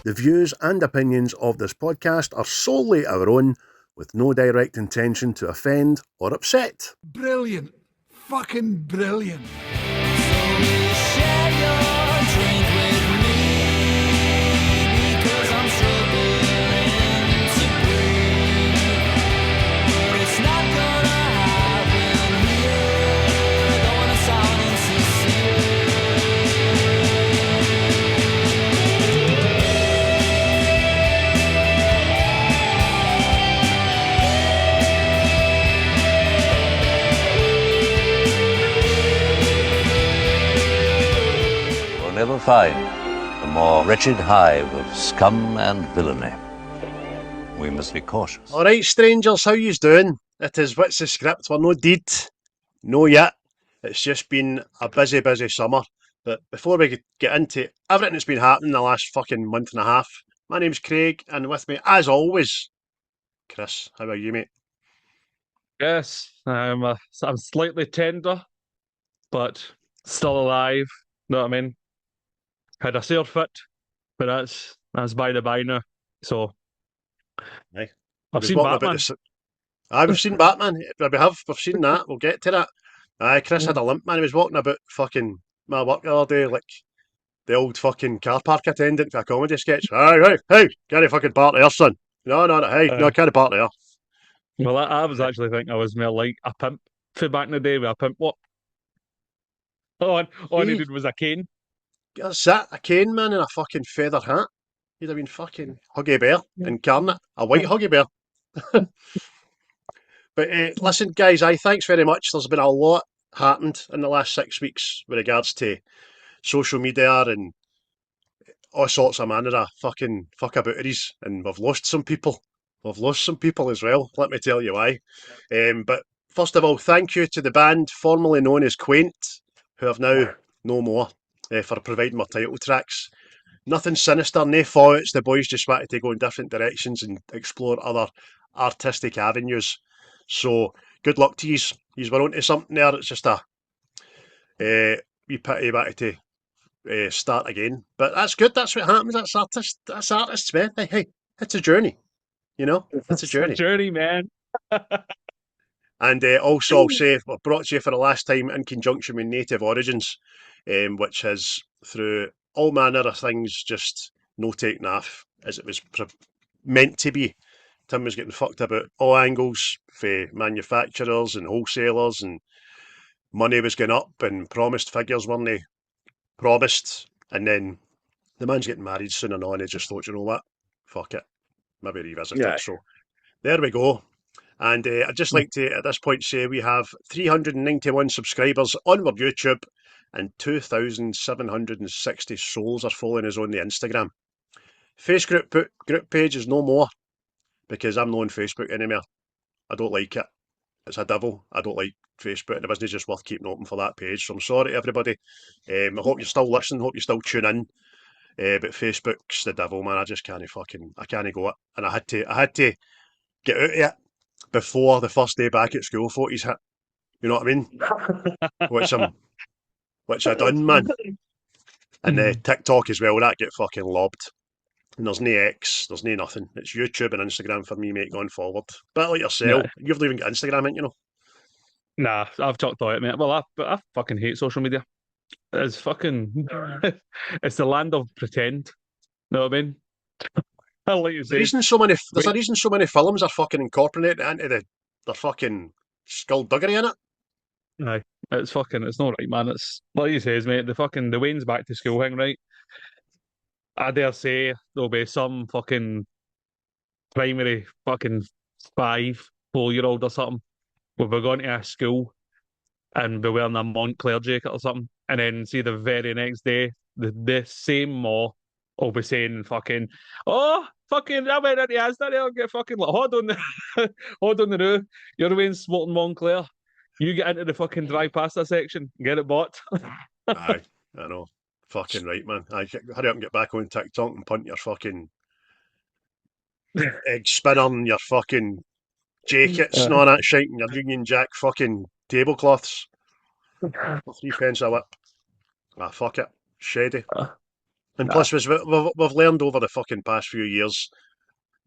The views and opinions of this podcast are solely our own, with no direct intention to offend or upset. Brilliant. Fucking brilliant. Never find a more wretched hive of scum and villainy. We must be cautious. All right, strangers, how yous doing? It is What's the Script. We're no deed. No yet. It's just been a busy, busy summer. But before we get into everything that's been happening in the last fucking month and a half, my name's Craig, and with me, as always, Chris. How are you, mate? Yes, I'm slightly tender, but still alive. Know what I mean? Had a sore foot, but that's by the by now. So, Aye. I've seen Batman. We've seen Batman. We've seen that. We'll get to that. Aye, Chris had a limp, man. He was walking about fucking my work the other day like the old fucking car park attendant for a comedy sketch. Hey, can't you fucking park there, son? No, can't park there. Well, I was actually thinking I was more like a pimp for back in the day with a pimp what? All I needed was a cane. That's it, a cane, man, and a fucking feather hat. You'd have been fucking Huggy Bear incarnate, a white Huggy Bear. But listen, guys, thanks very much. There's been a lot happened in the last 6 weeks with regards to social media and all sorts of manner of fucking fuckabouteries, and we've lost some people. We've lost some people as well, let me tell you why. But first of all, thank you to the band formerly known as Quaint, who have now no more, for providing my title tracks. Nothing sinister, no thoughts. The boys just wanted to go in different directions and explore other artistic avenues. So, good luck to yous. Yous were onto something there. It's just a wee pity wanted to start again. But that's good. That's what happens. That's artists, man. Hey, it's a journey. You know, it's a journey. It's a journey, man. And also, I'll say, we're brought to you for the last time in conjunction with Native Origins, which has, through all manner of things, just no taking off, as it was meant to be. Tim was getting fucked about all angles for manufacturers and wholesalers, and money was going up, and promised figures weren't they promised. And then the man's getting married soon and on. He just thought, you know what? Fuck it. Maybe revisit it. So there we go. And I'd just like to, at this point, say we have 391 subscribers on our YouTube, and 2,760 souls are following us on the Instagram. Facebook group page is no more, because I'm not on Facebook anymore. I don't like it. It's a devil. I don't like Facebook, and it wasn't just worth keeping open for that page. So I'm sorry to everybody. I hope you're still listening. Hope you still tune in. But Facebook's the devil, man. I just can't go it. And I had to get out of it before the first day back at school photos hit. You know what I mean? Which I done, man. And TikTok as well, that get fucking lobbed. And there's no X, there's no nothing. It's YouTube and Instagram for me, mate, going forward. But like yourself, you've even got Instagram, ain't you know? Nah, I've talked about it, mate. Well, I fucking hate social media. It's fucking... it's the land of pretend. Know what I mean? I like you say. There's a reason so many films are fucking incorporated into their fucking skullduggery in it. Aye, it's not right, man. It's like you says, mate, the Wayne's back to school thing, right? I dare say there'll be some fucking primary fucking 4-year-old or something will be going to a school and be wearing a Montclair jacket or something, and then see the very next day the same maw will be saying fucking, oh, fucking, I went into Asda there and get fucking, like, hold on the roof, you're wearing Smoking Montclair. You get into the fucking dry pasta section, get it bought. Aye, I know. Fucking right, man. Hurry up and get back on TikTok and punt your fucking egg spinner and your fucking jackets and all that shit, and your Union Jack fucking tablecloths. 3 pence a whip. Ah, fuck it. Shady. And Nah. plus, we've learned over the fucking past few years,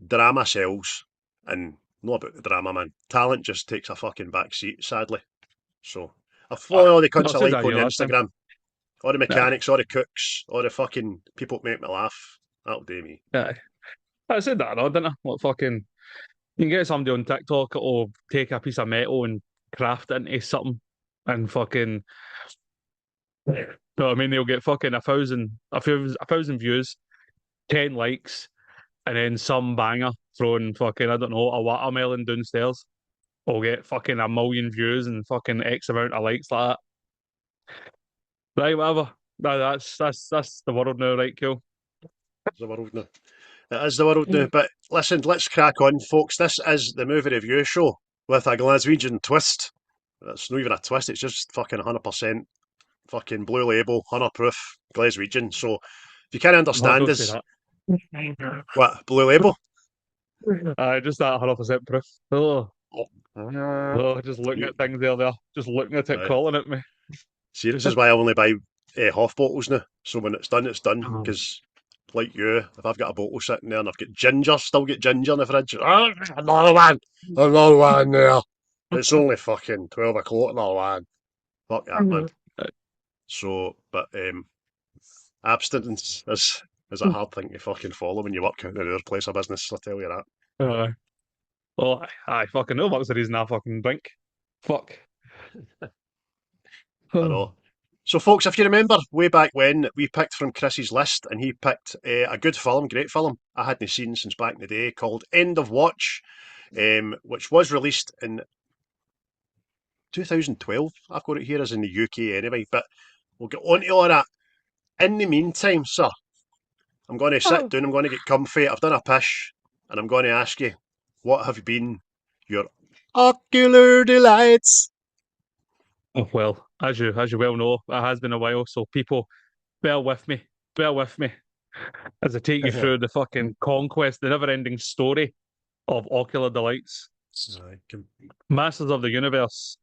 drama sells. And not about the drama, man. Talent just takes a fucking back seat, sadly. So, I follow all the No, I cunts I said like that on here the last time. Instagram. All the Nah, mechanics, all the cooks, all the fucking people that make me laugh. That'll do me. nah. I said that, though, didn't I? Like, fucking, you can get somebody on TikTok that'll take a piece of metal and craft it into something and fucking, you know what I mean? They'll get fucking a thousand views, 10 likes, and then some banger throwing fucking, I don't know, a watermelon downstairs will get fucking a million views and fucking X amount of likes like that. Right, whatever. That's the world now, right, cool. It's the world now. It is the world now. But listen, let's crack on, folks. This is the movie review show with a Glaswegian twist. It's not even a twist, it's just fucking 100% fucking blue label, 100 proof Glaswegian. So if you can't No, understand don't say this, that. what, blue label? Just that 100% proof. Oh, Oh, oh, just looking you, at things there. Just looking at it right. crawling at me. See, this is why I only buy half bottles now. So when it's done, it's done. Oh. Because, like you, if I've got a bottle sitting there and I've got ginger, still get ginger in the fridge. Ah, another one there. It's only fucking 12 o'clock, another one. Fuck that, man. So, but abstinence is a hard thing to fucking follow when you work in another place of business, I'll tell you that. Oh, I fucking know that's the reason I fucking drink. Fuck. I know. So, folks, if you remember way back when, we picked from Chris's list and he picked a good film, great film, I hadn't seen since back in the day, called End of Watch, which was released in 2012. I've got it here as in the UK anyway, but we'll get on to all that. In the meantime, sir, I'm going to sit down, I'm going to get comfy, I've done a pish, and I'm going to ask you, what have been your ocular delights? Oh, well, as you well know, it has been a while, so people, bear with me, as I take you through the fucking conquest, the never-ending story of ocular delights. Masters of the Universe,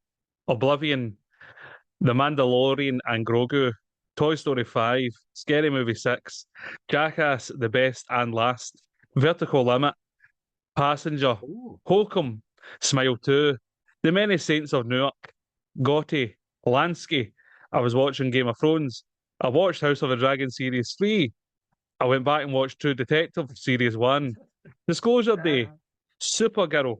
Oblivion, The Mandalorian and Grogu, Toy Story 5, Scary Movie 6, Jackass, The Best and Last, Vertical Limit, Passenger, Ooh. Holcomb, Smile 2, The Many Saints of Newark, Gotti, Lansky. I was watching Game of Thrones. I watched House of the Dragon Series 3. I went back and watched True Detective Series 1. Disclosure Day, Supergirl,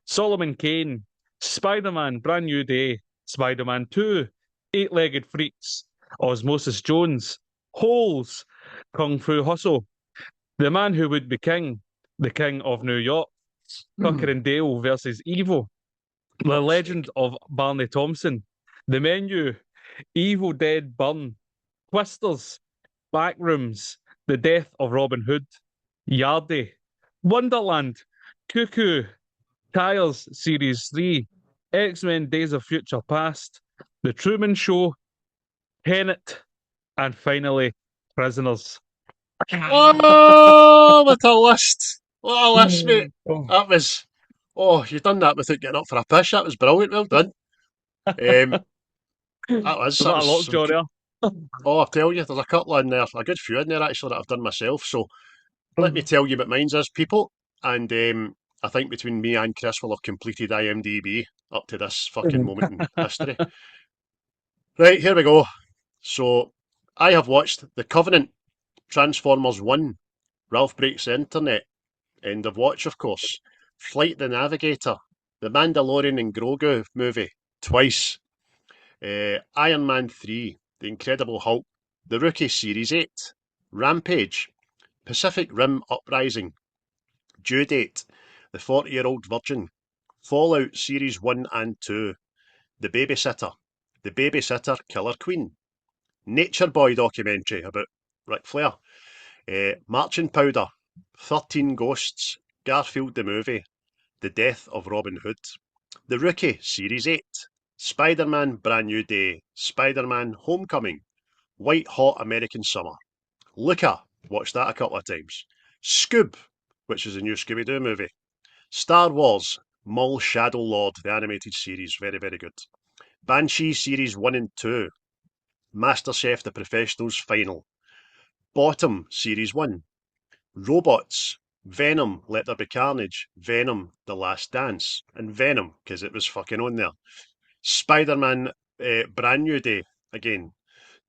Solomon Kane, Spider-Man Brand New Day, Spider-Man 2, Eight-Legged Freaks, Osmosis Jones, Holes, Kung Fu Hustle, The Man Who Would Be King, The King of New York, Tucker and Dale versus Evil, The Fuck's Legend sake. of Barney Thompson, The Menu, Evil Dead Burn, Twisters, Backrooms, The Death of Robin Hood, Yardie, Wonderland, Cuckoo, Tires Series 3, X-Men Days of Future Past, The Truman Show, Tenet, and finally, Prisoners. Oh, what a list! What a list, mate! Oh. That was. Oh, you've done that without getting up for a piss. That was brilliant. Well done. Um, that was. Was That that a was some. lockjaw there? Oh, I tell you, there's a couple in there, a good few in there actually that I've done myself. So let me tell you what mine's is, people. And I think between me and Chris will have completed IMDb up to this fucking moment in history. Right, here we go. So I have watched The Covenant, Transformers 1, Ralph Breaks the Internet, End of Watch, of course, Flight the Navigator, The Mandalorian and Grogu movie, twice, Iron Man 3, The Incredible Hulk, The Rookie Series 8, Rampage, Pacific Rim Uprising, Due Date, The 40-Year-Old Virgin, Fallout Series 1 and 2, The Babysitter, The Babysitter Killer Queen, Nature Boy documentary about Ric Flair, Marching Powder, 13 Ghosts, Garfield the Movie, The Death of Robin Hood, The Rookie Series 8, Spider-Man Brand New Day, Spider-Man Homecoming, White Hot American Summer, Luca, watched that a couple of times, Scoob, which is a new Scooby-Doo movie, Star Wars, Maul Shadow Lord, the animated series, very, very good, Banshee Series 1 and 2, MasterChef The Professionals Final, Bottom, Series 1. Robots, Venom, Let There Be Carnage, Venom, The Last Dance, and Venom, because it was fucking on there. Spider-Man, Brand New Day, again.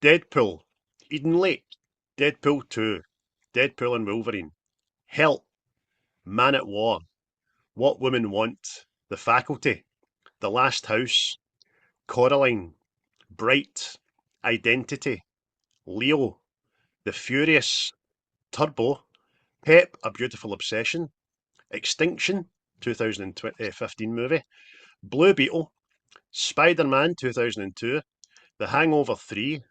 Deadpool, Eden Lake, Deadpool 2, Deadpool and Wolverine. Help, Man at War, What Women Want, The Faculty, The Last House, Coraline, Bright, Identity, Leo, The Furious, Turbo, Pep, A Beautiful Obsession, Extinction, 2015 movie, Blue Beetle, Spider-Man 2002, The Hangover 3,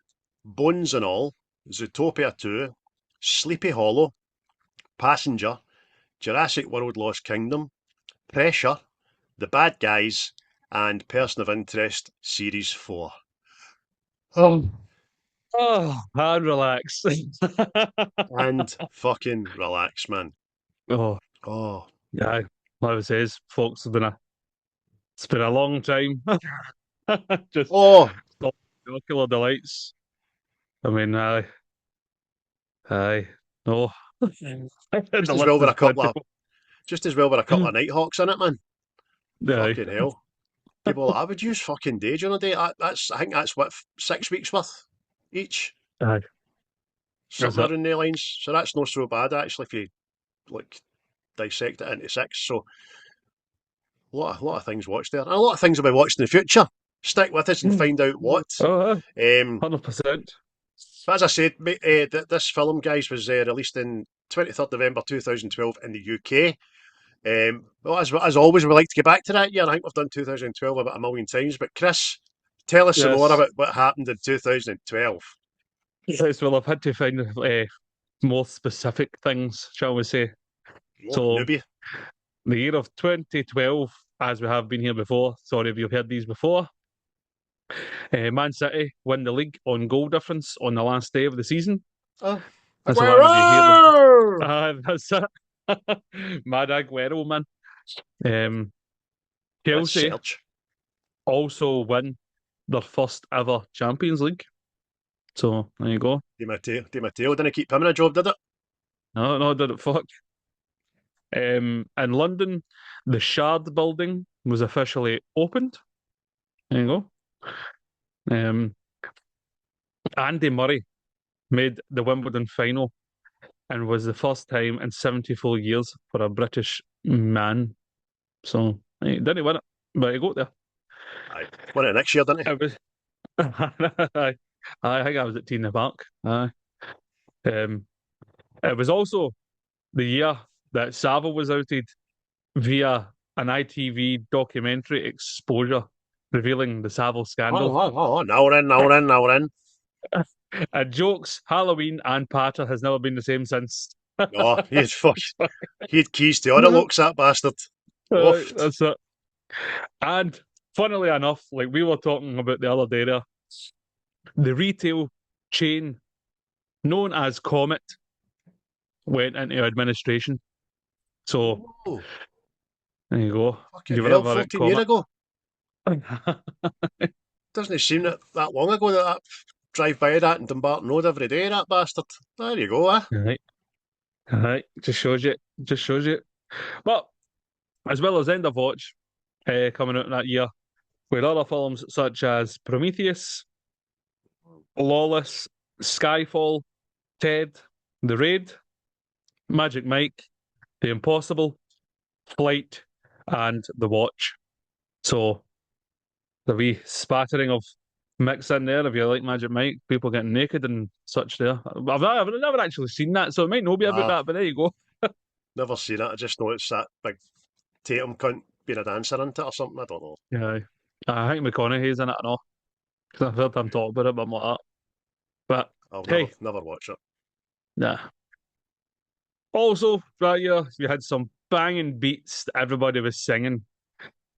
Bones and All, Zootopia 2, Sleepy Hollow, Passenger, Jurassic World Lost Kingdom, Pressure, The Bad Guys, and Person of Interest Series 4. And relax. And fucking relax, man. Oh, Oh, yeah. Like I says, folks, it's been a long time. Just oh, ocular delights. I mean, no. just The as well list with is a couple plentiful. of Nighthawks in it, man. Aye. Fucking hell. People are like, I would use fucking day during the day. I think that's what 6 weeks worth each. Aye. That's Something it. around the lines. So that's not so bad actually if you like dissect it into six. So a lot of things watched there. And a lot of things will be watched in the future. Stick with us and find out what. Oh, Um, 100%. but as I said, this film, guys, was released in 23rd November 2012 in the UK. Well, as always, we like to get back to that year. I think we've done 2012 about a million times. But Chris, tell us some more Yes. about what happened in 2012. Yes, well, I've had to find more specific things, shall we say. Oh, So, newbie. the year of 2012, as we have been here before, sorry if you've heard these before, Man City win the league on goal difference on the last day of the season. Oh, That's the one if you hear them. Aguero! That's it. Mad Aguero, man. Um, That's Chelsea Serge. also win their first ever Champions League. So there you go. Di Matteo didn't keep him in a job, did it? No, did it fuck. In London, the Shard building was officially opened. There you go. Um, Andy Murray made the Wimbledon final and was the first time in 74 years for a British man. So he didn't win it, but he got there. Aye. Won it next year, didn't he? It was, I think I was at Tina Park. Aye. It was also the year that Savile was outed via an ITV documentary exposure revealing the Savile scandal. Now we're in, now we're in, now we're in. And jokes, Halloween and Patter has never been the same since. Oh, he had keys to all the looks, that bastard. Oofed. That's it. And funnily enough, like we were talking about the other day there, the retail chain known as Comet went into administration. So Oh, there you go. fucking Give it hell, a minute, 14 years ago. Comet. Doesn't it seem that long ago that drive by that in Dumbarton Road every day, that bastard. There you go, eh? Right. Right. Just shows you. Just shows you. But as well as End of Watch coming out in that year, with other films such as Prometheus, Lawless, Skyfall, Ted, The Raid, Magic Mike, The Impossible, Flight, and The Watch. So the wee spattering of mix in there if you like Magic Mike, people getting naked and such there. I've never actually seen that, so it might not be about that, but there you go. Never seen it. I just know it's that big Tatum cunt being a dancer into it or something. I don't know. Yeah. I think McConaughey's in it and all. Because I've heard him talk about it, but I'm like that. But I'll hey, never watch it. nah. Also, that year, you had some banging beats that everybody was singing,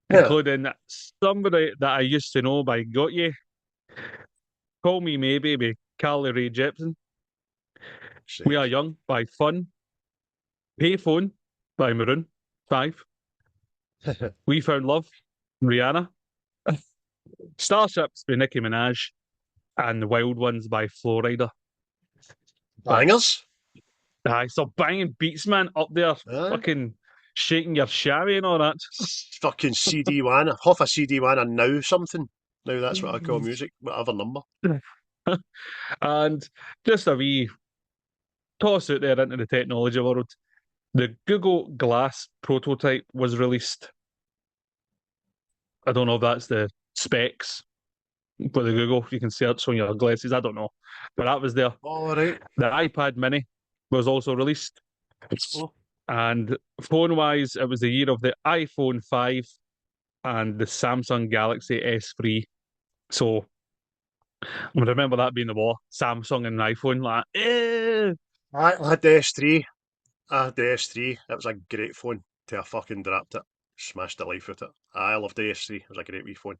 including somebody that I used to know by Got You, Call Me Maybe by Carly Rae Jepsen, We Are Young by Fun, Payphone by Maroon 5, We Found Love, Rihanna, Starships by Nicki Minaj, and The Wild Ones by Flowrider. Bangers. Aye, so banging beats, man, up there, Aye. fucking shaking your shabby and all that. Fucking CD1. Half a CD1 and now something. Now that's what I call music, whatever number. And just a wee toss out there into the technology world. The Google Glass prototype was released. I don't know if that's the specs for the Google. You can search on your glasses. I don't know. But that was there. All right. The iPad mini was also released. Oh. And phone wise, it was the year of the iPhone 5 and the Samsung Galaxy S3. So I remember that being the war. Samsung and iPhone, like, eh. I had the S3. I had the S3. It was a great phone till I fucking dropped it. Smashed the life out of it. I loved the S3. It was a great wee phone.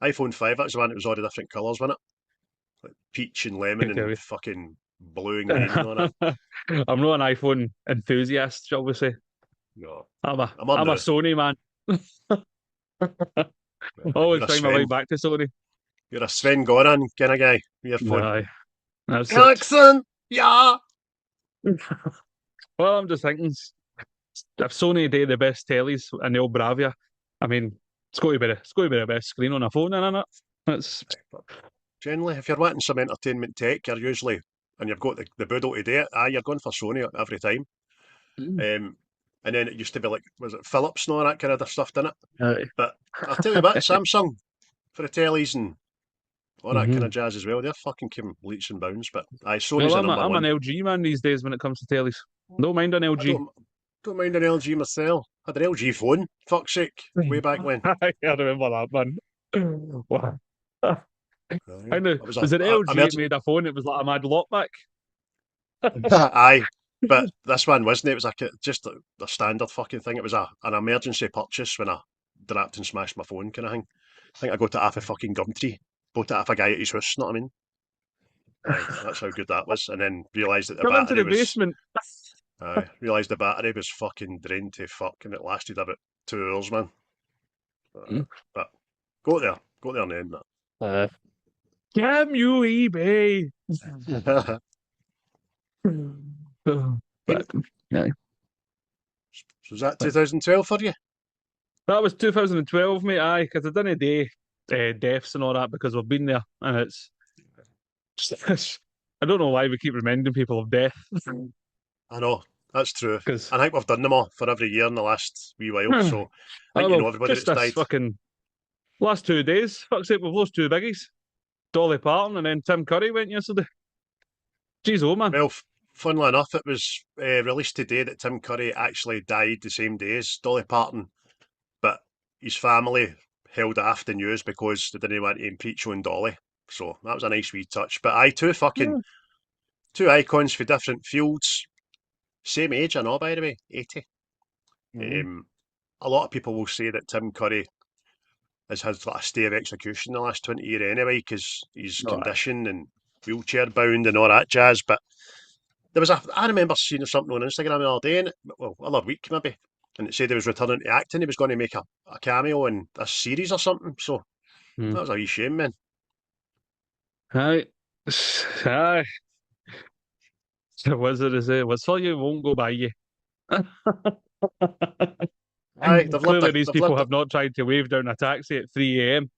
iPhone 5, that was the one that was all the different colours, wasn't it? Like peach and lemon and fucking blue and green and all that. I'm not an iPhone enthusiast, shall we say. No. I'm a I'm I'm a Sony man. Always find my way back to Sony. You're a Sven Goran kind of guy with your phone. Aye, that's Excellent! Yeah! Well, I'm just thinking, if Sony do the best tellies and they'll Bravia, I mean, it's got to be the best screen on a phone, isn't it? It's Generally, if you're wanting some entertainment tech, you're usually, and you've got the boodle to do it, you're going for Sony every time. And then it used to be like, was it Philips and all that kind of stuff, didn't it? Aye. But I'll tell you what, Samsung for the tellies and all that kind of jazz as well, they're fucking came leaps and bounds. But Sony's the number I'm one. an LG man these days when it comes to tellies. Don't mind an I LG. don't mind an LG myself. I had an LG phone, fuck's sake, way back when. I remember that, man. Wow. I know. Was it LG made a phone? It was like a mad lockback. Aye, but this one wasn't. It was like just a standard fucking thing. It was an emergency purchase when I dropped and smashed my phone kind of thing. I think I got it off a fucking Gumtree. Bought it off a guy at his house, know what I mean? Aye, that's how good that was. And then realised that the Come into battery the was... basement. Realised the battery was fucking drained to fuck and it lasted about 2 hours, man. But got there in the end, that. Damn you, eBay. But, yeah. So was that 2012 for you? That was 2012, mate. Aye, because I didn't do deaths and all that because we've been there, and it's I don't know why we keep reminding people of death. I know, that's true. Because I think we've done them all for every year in the last wee while, so I think you know everybody just that's this died. fucking last 2 days, fuck's sake, we've lost two biggies. Dolly Parton and then Tim Curry went yesterday. Jeez, oh man. Well, funnily enough, it was released today that Tim Curry actually died the same day as Dolly Parton, but his family held off the news because they didn't want to impeach on Dolly. So that was a nice wee touch. But two icons for different fields. Same age, I know, by the way, 80. A lot of people will say that Tim Curry has had like a stay of execution the last 20 years anyway, because his condition and wheelchair bound and all that jazz. But there was I remember seeing something on Instagram the other day, other week maybe, and it said he was returning to acting. He was going to make a cameo in a series or something. So that was a wee shame, man. Aye. The wizard is it? What's for you won't go by you. Aye, Clearly, these people have not tried to wave down a taxi at 3 a.m.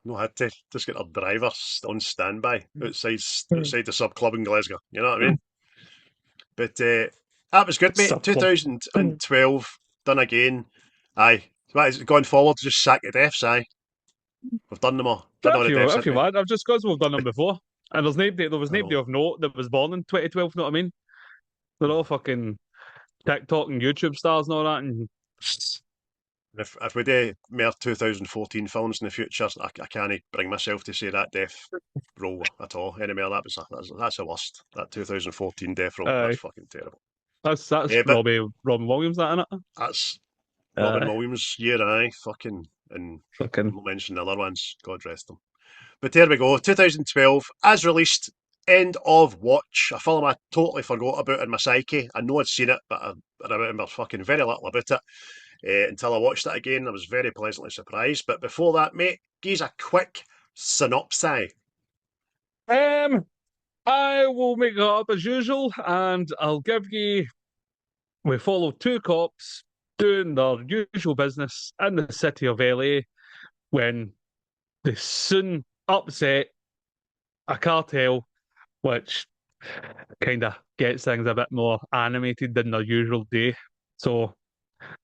No, had to just get their driver on standby outside the sub club in Glasgow. You know what I mean? But that was good, mate. 2012 done again. Aye, going forward, just sack the deaths. Aye, we've done them all. Done all the deaths. If you want, I've just because we've done them before, and there was nobody of note that was born in 2012. Know what I mean? They're all fucking TikTok and YouTube stars and all that. And if we do more 2014 films in the future, I can't bring myself to say that death roll at all anymore. That's the worst. That 2014 death roll. That's fucking terrible. That's Robin Williams, that, isn't it? That's Robin Williams' year, aye. And not mention the other ones. God rest them. But there we go. 2012, as released, end of watch. A film I totally forgot about in my psyche. I know I'd seen it, but I remember fucking very little about it. Until I watched it again, I was very pleasantly surprised. But before that, mate, give us a quick synopsis. I will make it up as usual, and I'll give you. We follow two cops doing their usual business in the city of LA when they soon upset a cartel, which kind of gets things a bit more animated than their usual day. So,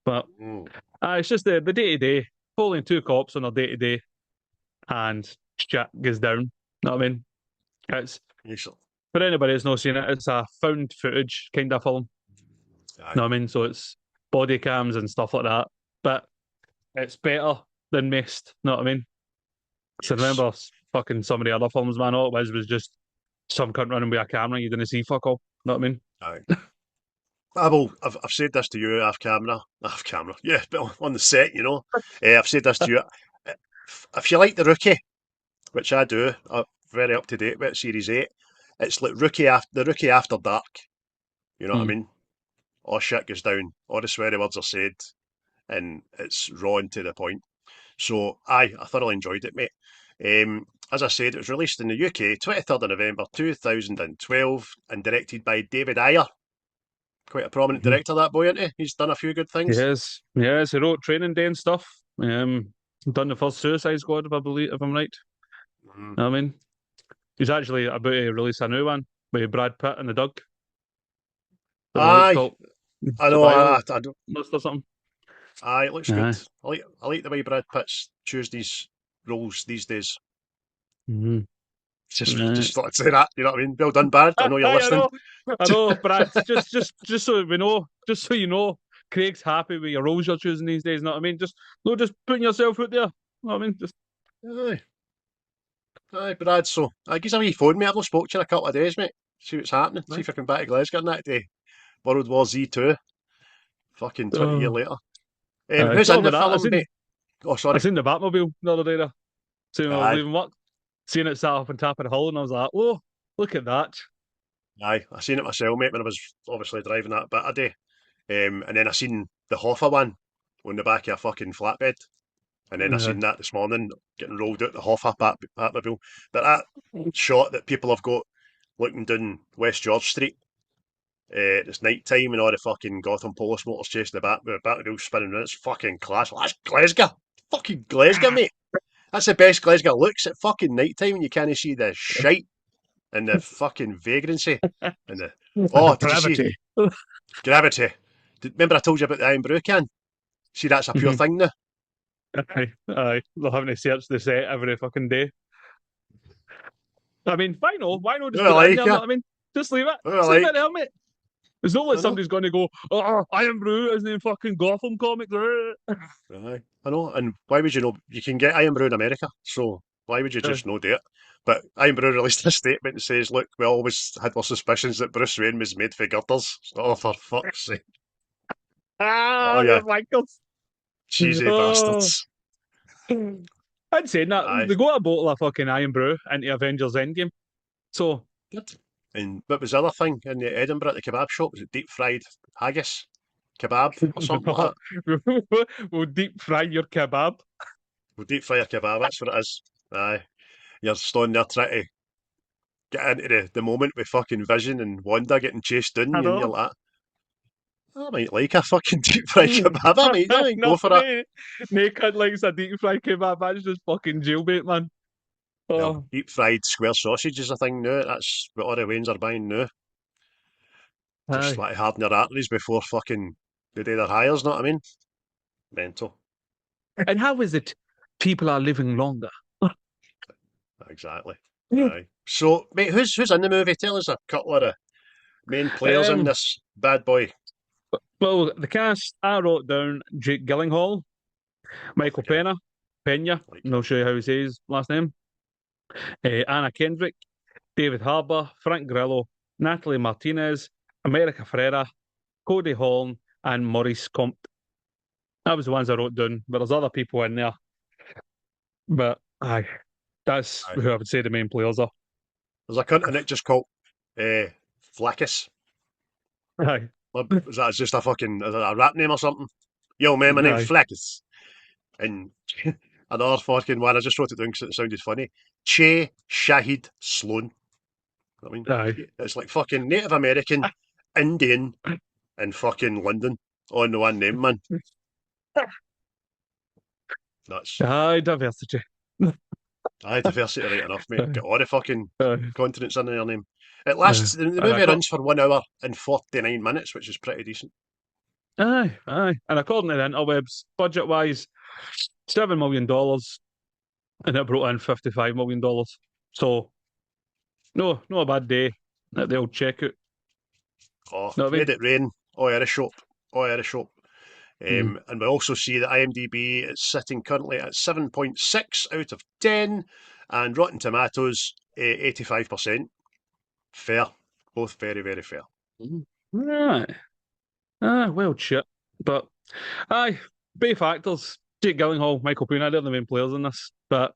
but Mm. it's just the day to day, following two cops on their day to day, and shit goes down. Know what I mean? It's Usually. for anybody that's not seen it, it's a found footage kind of film. Aye. Know what I mean? So it's body cams and stuff like that. But it's better than most. Know what I mean? So Yes. remember fucking some of the other films, man, all it was just some cunt running with a camera, you didn't see fuck all. Know what I mean? Aye. I've said this to you off camera, yeah, but on the set, you know. I've said this to you. If you like The Rookie, which I do, I'm very up to date with Series 8, it's like the Rookie After Dark, you know what I Mm. mean? All shit goes down, all the sweary words are said, and it's raw and to the point. So, I thoroughly enjoyed it, mate. As I said, it was released in the UK 23rd of November 2012 and directed by David Ayer. Quite a prominent Mhm. director, that boy, isn't he? He's done a few good things. Yes, he wrote Training Day and stuff. Done the first Suicide Squad, if I believe, if I'm right. Mm. Know what I mean? He's actually about to release a new one with Brad Pitt and the Doug. Don't know what it's Aye, called. I know. Survival I don't. List or something. Aye, it looks good. Aye. I like the way Brad Pitt's choose these roles these days. Mm-hmm. Just thought I'd say that. You know what I mean? Well done, Brad. I know you're I listening. know, Brad. Just so we know, just so you know, Craig's happy with your roles you're choosing these days. Know what I mean? Just putting yourself out there. Know what I mean? Just Aye, aye, Brad. So I guess a wee phone, mate. I've not spoke to you in a couple of days, mate. See what's happening. See right. if I come back to Glasgow and that day. World War Z 2. Fucking 20 years Oh, later. aye. Who's Not in the about that. film, mate? Oh, I sorry. seen the Batmobile the other day there. Seeing I was Aye, leaving work, seeing it sat up on top of the hill, and I was like, "Oh, look at that!" aye. I seen it myself, mate, when I was obviously driving that bit a day. And then I seen the Hoffa one on the back of a fucking flatbed. And then I Uh, seen that this morning getting rolled out the Hoffa Batmobile. But that shot that people have got looking down West George Street, it's night time and all the fucking Gotham police motors chasing the Batmobile spinning around. It's fucking class. Well, that's Glasgow. Fucking Glasgow, mate. That's the best Glasgow looks at fucking night time when you can't see the shite and the fucking vagrancy and the. Oh, did you see Gravity. Gravity? Remember I told you about the Iron Brew can? See, that's a pure Mhm. thing now. Aye. They're having to search the set every fucking day. I mean, why not? Why not just Oh, put I it in like there? Know it. what I mean? Just leave it. Oh, I Just leave it like. there, mate. It's not like I know. somebody's going to go, "Oh, Iron Brew isn't in fucking Gotham comics." Aye, I know. And why would you know? You can get Iron Brew in America, so why would you just not do it? But Iron Brew released a statement that says, "Look, we always had our suspicions that Bruce Wayne was made for girders." Oh, for fuck's sake! Oh Ah, yeah, the Michaels. cheesy Oh. bastards. I'd say that Aye, they got a bottle of fucking Iron Brew into Avengers Endgame. So, good. And what was the other thing in the Edinburgh at the kebab shop? Was it deep fried haggis kebab or something like that? we'll deep fry your kebab. Well, deep fry a kebab. That's what it is. Aye, you're standing there trying to get into the moment with fucking Vision and Wanda getting chased down, I and you're know. like, I might like a fucking deep fried kebab. I might go for it. Nothing. Naked likes a deep fry kebab. That's just fucking jailbait, man. Well, Oh, deep fried square sausage is a thing now. That's what all the Waynes are buying now. Just aye. like harden your arteries before fucking they do their hires, know what I mean? Mental. And how is it people are living longer? Exactly. Aye. So, mate, who's in the movie? Tell us a couple of the main players in Um, this bad boy. well, the cast I wrote down Jake Gyllenhaal, Oh, Michael yeah. Pena, Like, no sure how he says his last name, Anna Kendrick, David Harbour, Frank Grillo, Natalie Martinez, America Ferrera, Cody Holm, and Maurice Compt. That was the ones I wrote down, but there's other people in there. But aye, that's aye. who I would say the main players are. There's a cunt in it just called uh, Flakiss. Aye, What, is that just a fucking is that a rap name or something? Yo, man, my name's aye. Flakiss. And another fucking one, I just wrote it down because it sounded funny. Shahid Sloan. I mean, Aye. it's like fucking Native American, Indian, and fucking London on the one name, man. That's Aye, diversity. diversity right enough, mate. Aye. Got all the fucking Aye. continents in their name. It Aye. lasts. The And movie runs for 1 hour and 49 minutes, which is pretty decent. aye, aye. And according to the interwebs, budget wise, $7 million, and it brought in $55 million. So no, not a bad day at the old checkout. Oh, Know what I made mean? it rain. Oh, yeah, a shop. Oh, yeah, a shop. Mm. And we also see that IMDb is sitting currently at 7.6 out of 10, and Rotten Tomatoes 85%. Fair, both very very fair. Right. Well, shit. But aye, both actors, Jake Gyllenhaal, Michael Pena, they're the main players in this. But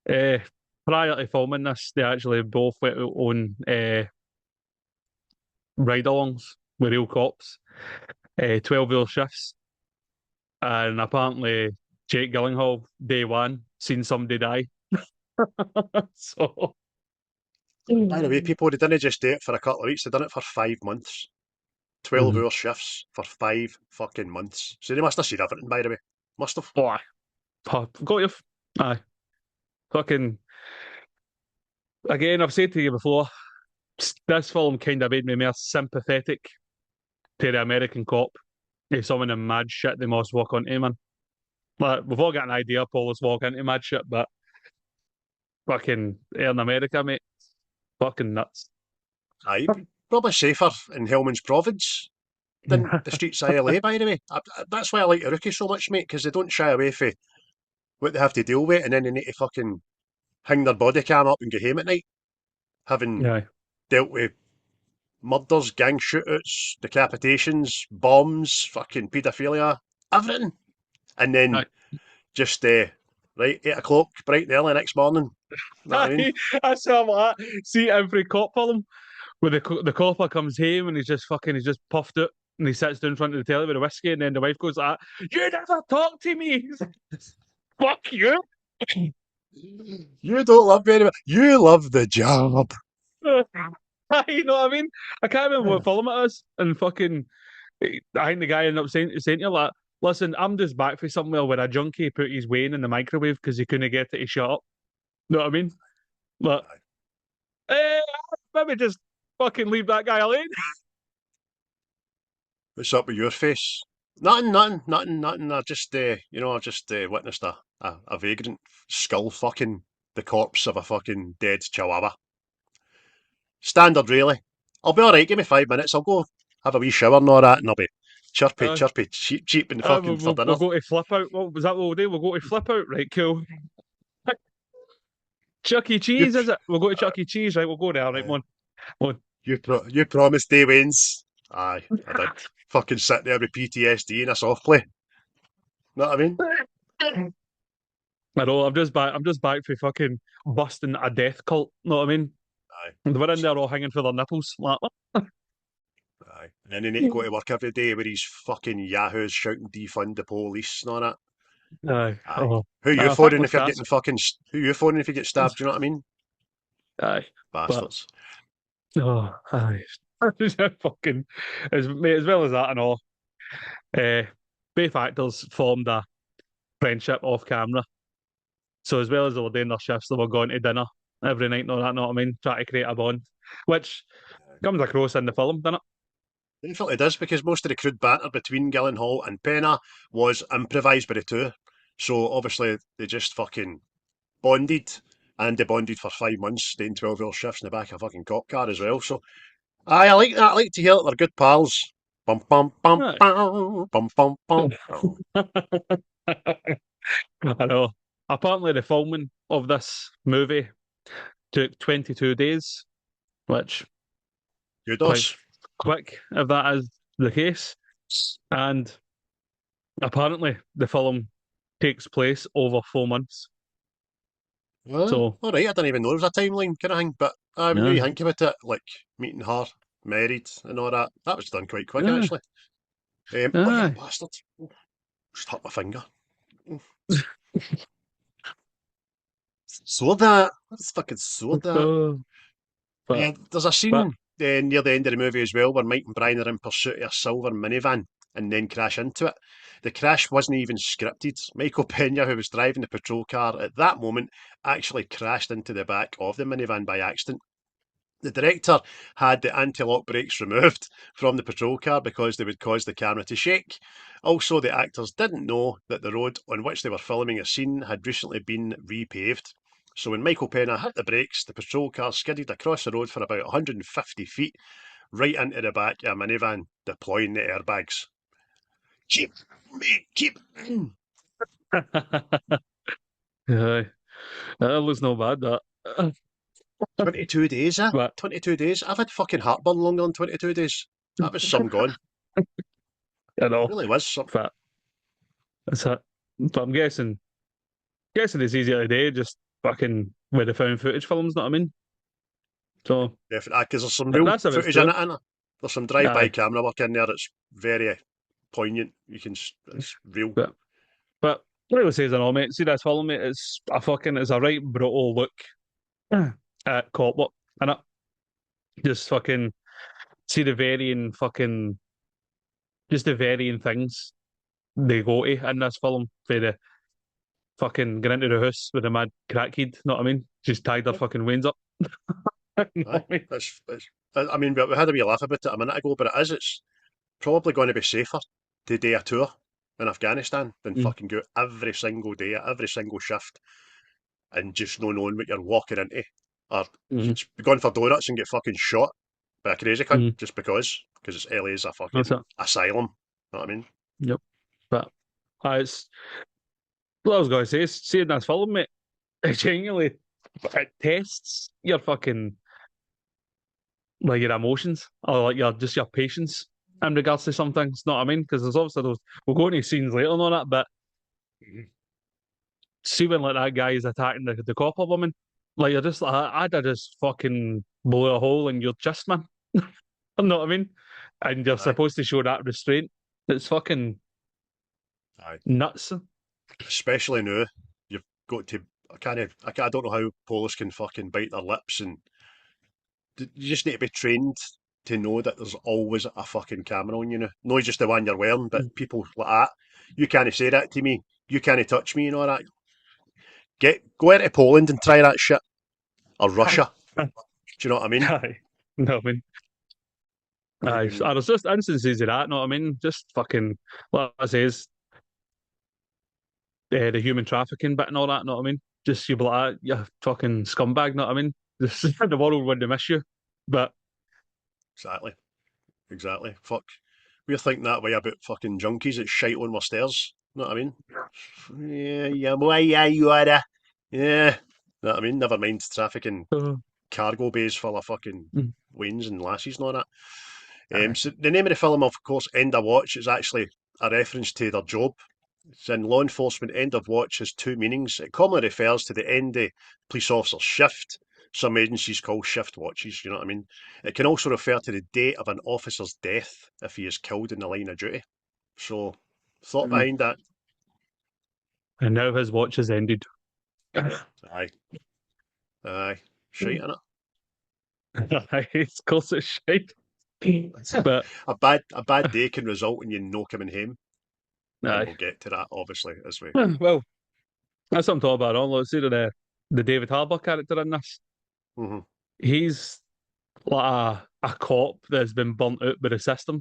uh, prior to filming this, they actually both went out on ride-alongs with real cops, 12-hour shifts, and apparently Jake Gyllenhaal, day one, seen somebody die. So By the way, people, they didn't just do it for a couple of weeks, they done it for 5 months. 12-hour shifts for 5 fucking months. So they must have seen everything, by the way. Must have. oh, got you. Aye, fucking. Again, I've said to you before, this film kind of made me more sympathetic to the American cop. If someone in mad shit, they must walk onto, man. Like, we've all got an idea, police walk into mad shit, but fucking here in America, mate, fucking nuts. Aye, probably safer in Hellman's Province than the streets of LA, by the way. That's why I like the Rookie so much, mate, because they don't shy away from what they have to deal with, and then they need to fucking hang their body cam up and go home at night, having Yeah. dealt with murders, gang shootouts, decapitations, bombs, fucking paedophilia, everything. And then Aye. just, right, 8 o'clock, bright and early next morning. Know what I mean? I saw that. See every cop film where the copper comes home and he's just puffed it and he sits down in front of the telly with a whiskey and then the wife goes like, "You never talk to me." Fuck you. You don't love me anymore. You love the job. You know what I mean? I can't remember what film it is, and fucking, I think the guy ended up saying to you like, "Listen, I'm just back for somewhere where a junkie put his Wayne in the microwave because he couldn't get it to shut up." Know what I mean? But eh, maybe just fucking leave that guy alone. What's up with your face? Nothing. I just, I just witnessed a vagrant skull fucking the corpse of a fucking dead chihuahua. Standard, really. I'll be alright, give me 5 minutes. I'll go have a wee shower and all that, and I'll be chirpy, Uh, chirpy, cheap and fucking for dinner. we'll go to flip out. What was that? What we'll do? We'll go to flip out, right? Cool. Chuck E. You, Cheese, is it? We'll go to Chuck E. Cheese, right? We'll go there, right? uh, One. you promised day Waynes. Aye, I did. Fucking sit there with PTSD in a soft play. Know what I mean? I know. I'm just back for fucking busting a death cult. Know what I mean? Aye, And we're in there all hanging for their nipples. Like, aye. And then they need to go to work every day with these fucking yahoos shouting defund the police and all that. aye. Aye. Oh. Who you Nah, phoning thankless if you're cats. getting fucking? Who you phoning if you get stabbed? Do you know what I mean? Aye. But Bastards. oh, aye. Fucking mate, as well as that and all. Both actors formed a friendship off camera. So as well as they were doing their shifts, they were going to dinner every night and all that, know what I mean? Try to create a bond. Which comes across in the film, doesn't it? Definitely does, because most of the crude banter between Gyllenhaal and Pena was improvised by the two. So obviously they just fucking bonded, and they bonded for 5 months, doing 12-hour shifts in the back of a fucking cop car as well. So aye, I like that. I like to hear that they're good pals. Bum bum bum Right. bum bum bum bum. I know. Apparently the filming of this movie took 22 days, which quite Kudos. quick if that is the case. And apparently the film takes place over 4 months. So All right, I didn't even know there was a timeline kind of thing, but when yeah, you think about it, like meeting her, married, and all that, that was done quite quick yeah, actually. Oh, you aye. bastard! Just hurt my finger. Soda. What's fucking soda? Oh. There's a but scene near the end of the movie as well where Mike and Brian are in pursuit of a silver minivan and then crash into it. The crash wasn't even scripted. Michael Pena, who was driving the patrol car at that moment, actually crashed into the back of the minivan by accident. The director had the anti-lock brakes removed from the patrol car because they would cause the camera to shake. Also, the actors didn't know that the road on which they were filming a scene had recently been repaved. So when Michael Pena hit the brakes, the patrol car skidded across the road for about 150 feet, right into the back of a minivan, deploying the airbags. Keep, mate, keep. Aye. That looks no bad, that. 22 days, eh? But 22 days. I've had fucking heartburn longer than 22 days. That was some gone. I know. Really was some. But that's it. But I'm guessing it's easier today, just fucking with the found footage films, know what I mean? So Definitely, because there's some real that's if it's footage in true. it, innit? There's some drive-by Aye. camera work in there that's very poignant. It's real. But like I say, all, mate, see this film, mate, it's a right brutal look at cop work, and it just fucking see the varying fucking just the varying things they go to in this film for the fucking get into the house with a mad crackhead, know what I mean? Just tied their fucking wains up. Know Aye, what I mean? I mean, we had a wee laugh about it a minute ago, but it's probably going to be safer to do a tour in Afghanistan than Mm, fucking go every single day, every single shift, and just not knowing what you're walking into. Or mm, just be going for donuts and get fucking shot by a crazy cunt mm. just because it's LA's a That's fucking it. asylum. Know what I mean? Yep. But it's what I was going to say is seeing this film, mate, it genuinely it tests your fucking like your emotions or like your patience in regards to some things. Know what I mean? Because there's obviously those we'll go into scenes later on that, but see when like that guy is attacking the copper woman, like you're just like I'd have just fucking blow a hole in your chest, man. You know what I mean? And you're Aye, supposed to show that restraint. It's fucking aye. nuts. Especially now, you've got to. I don't know how police can fucking bite their lips, and you just need to be trained to know that there's always a fucking camera on you now. Not just the one you're wearing, but people like that. You can't say that to me. You can't touch me and all that. Go into Poland and try that shit, or Russia. Aye. Do you know what I mean? No, I mean, Um, there's just instances of that. Know what I mean? Just fucking what I say is the human trafficking bit and all that. Know what I mean? Just you be like, you fucking scumbag. Know what I mean? Just the world wouldn't miss you, but exactly, exactly. Fuck, we're thinking that way about fucking junkies that shite on our stairs. Know what I mean? Yeah, yeah, boy, yeah, you are. Yeah, know what I mean? Never mind trafficking uh, cargo bays full of fucking mm, wains and lassies and all that. aye. So the name of the film, of course, End of Watch, is actually a reference to their job. It's in law enforcement. End of watch has two meanings. It commonly refers to the end of police officer's shift. Some agencies call shift watches, you know what I mean? It can also refer to the date of an officer's death if he is killed in the line of duty. So, thought Mm. behind that. And now his watch has ended. Aye, aye, shite in it. Aye, of course it's shite. But A bad day can result in you no coming home, and aye, we'll get to that obviously as we. well, that's something to talk about. On let's see the David Harbour character in this. Mhm. He's like a cop that's been burnt out by the system,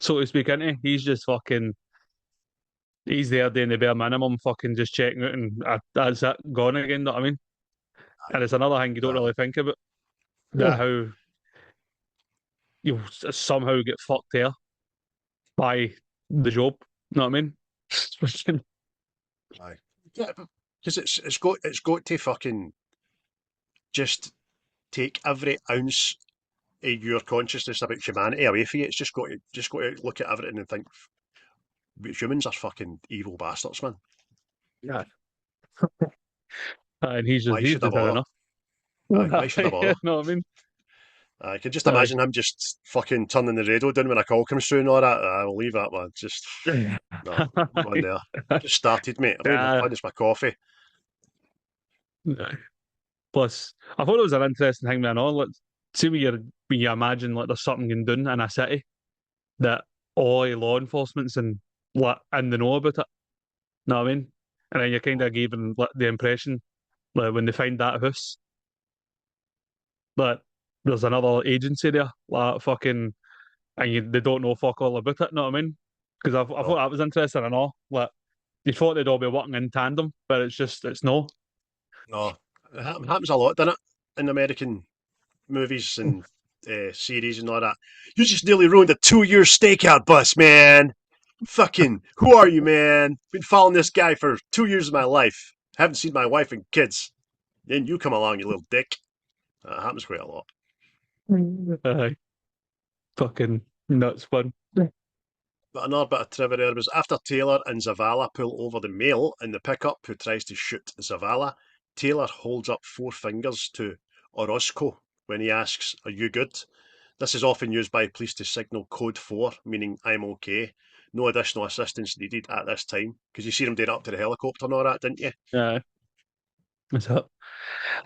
so to speak. Into he's just fucking. He's there doing the bare minimum, fucking just checking out, and that's it, gone again. Know what I mean? And it's another thing you don't really Exactly. think about that how you somehow get fucked there by the job. Know what I mean? Aye. Yeah, because it's got to fucking just take every ounce of your consciousness about humanity away from you. It's just got to look at everything and think humans are fucking evil bastards, man. Yeah. And Why he's should I just had bother? enough. Aye, why should I bother? Know what I mean? I can just Aye. imagine him just fucking turning the radio down when a call comes through and all that. I'll leave that, man. Just no, I'm going there. Just started, mate. I've not even uh, finished my coffee. Plus, I thought it was an interesting thing, man. On like, see when you imagine like there's something going down in a city that all law enforcement's in the know about it. Know what I mean? And then you're kind of given like, the impression like when they find that house that there's another agency there, like fucking, and they don't know fuck all about it. Know what I mean? Because I thought No, that was interesting and all. Like you thought they'd all be working in tandem, but it's no. no. Happens a lot, doesn't it? In American movies and series and all that. You just nearly ruined a 2 year stakeout bus, man. Fucking, who are you, man? Been following this guy for 2 years of my life. Haven't seen my wife and kids. Then you come along, you little dick. That happens quite a lot. Aye, fucking nuts fun. But another bit of trivia there was after Taylor and Zavala pull over the male in the pickup who tries to shoot Zavala, Taylor holds up four fingers to Orozco when he asks, "Are you good?" This is often used by police to signal code 4, meaning I'm okay. No additional assistance needed at this time. Because you see them doing it up to the helicopter and all that, didn't you? Aye, what's up?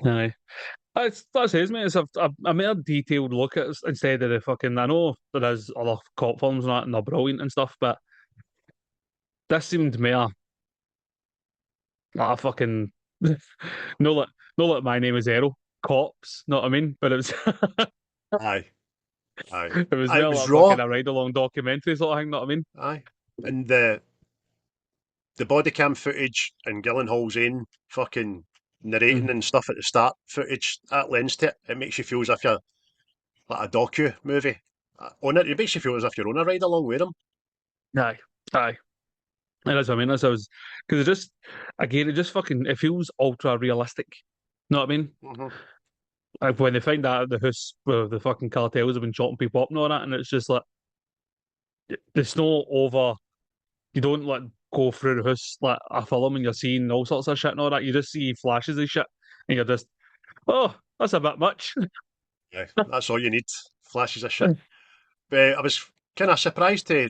Aye. That's his, mate. I made a detailed look at it instead of the fucking. I know there is other cop films and that, and they're brilliant and stuff, but this seemed more like a fucking no, like no, like my name is Errol. Cops, know what I mean? But it was Aye, aye. it was It more was like raw. fucking a ride along documentary sort of thing. Know what I mean? Aye. And the body cam footage and Gyllenhaal's own fucking narrating Mm. and stuff at the start footage, that lends to it. It makes you feel as if you're like a docu movie. On it, it makes you feel as if you're on a ride along with them. Aye, aye. And that's what I mean. That's what I was because it just again, it just fucking it feels ultra realistic. Know what I mean? Mm-hmm. Like when they find out the house where the fucking cartels have been chopping people up and all that, and it's just like there's no over. You don't like go through the house like a film and you're seeing all sorts of shit and all that. You just see flashes of shit, and you're just, oh, that's a bit much. Yeah, that's all you need. Flashes of shit. I was kind of surprised to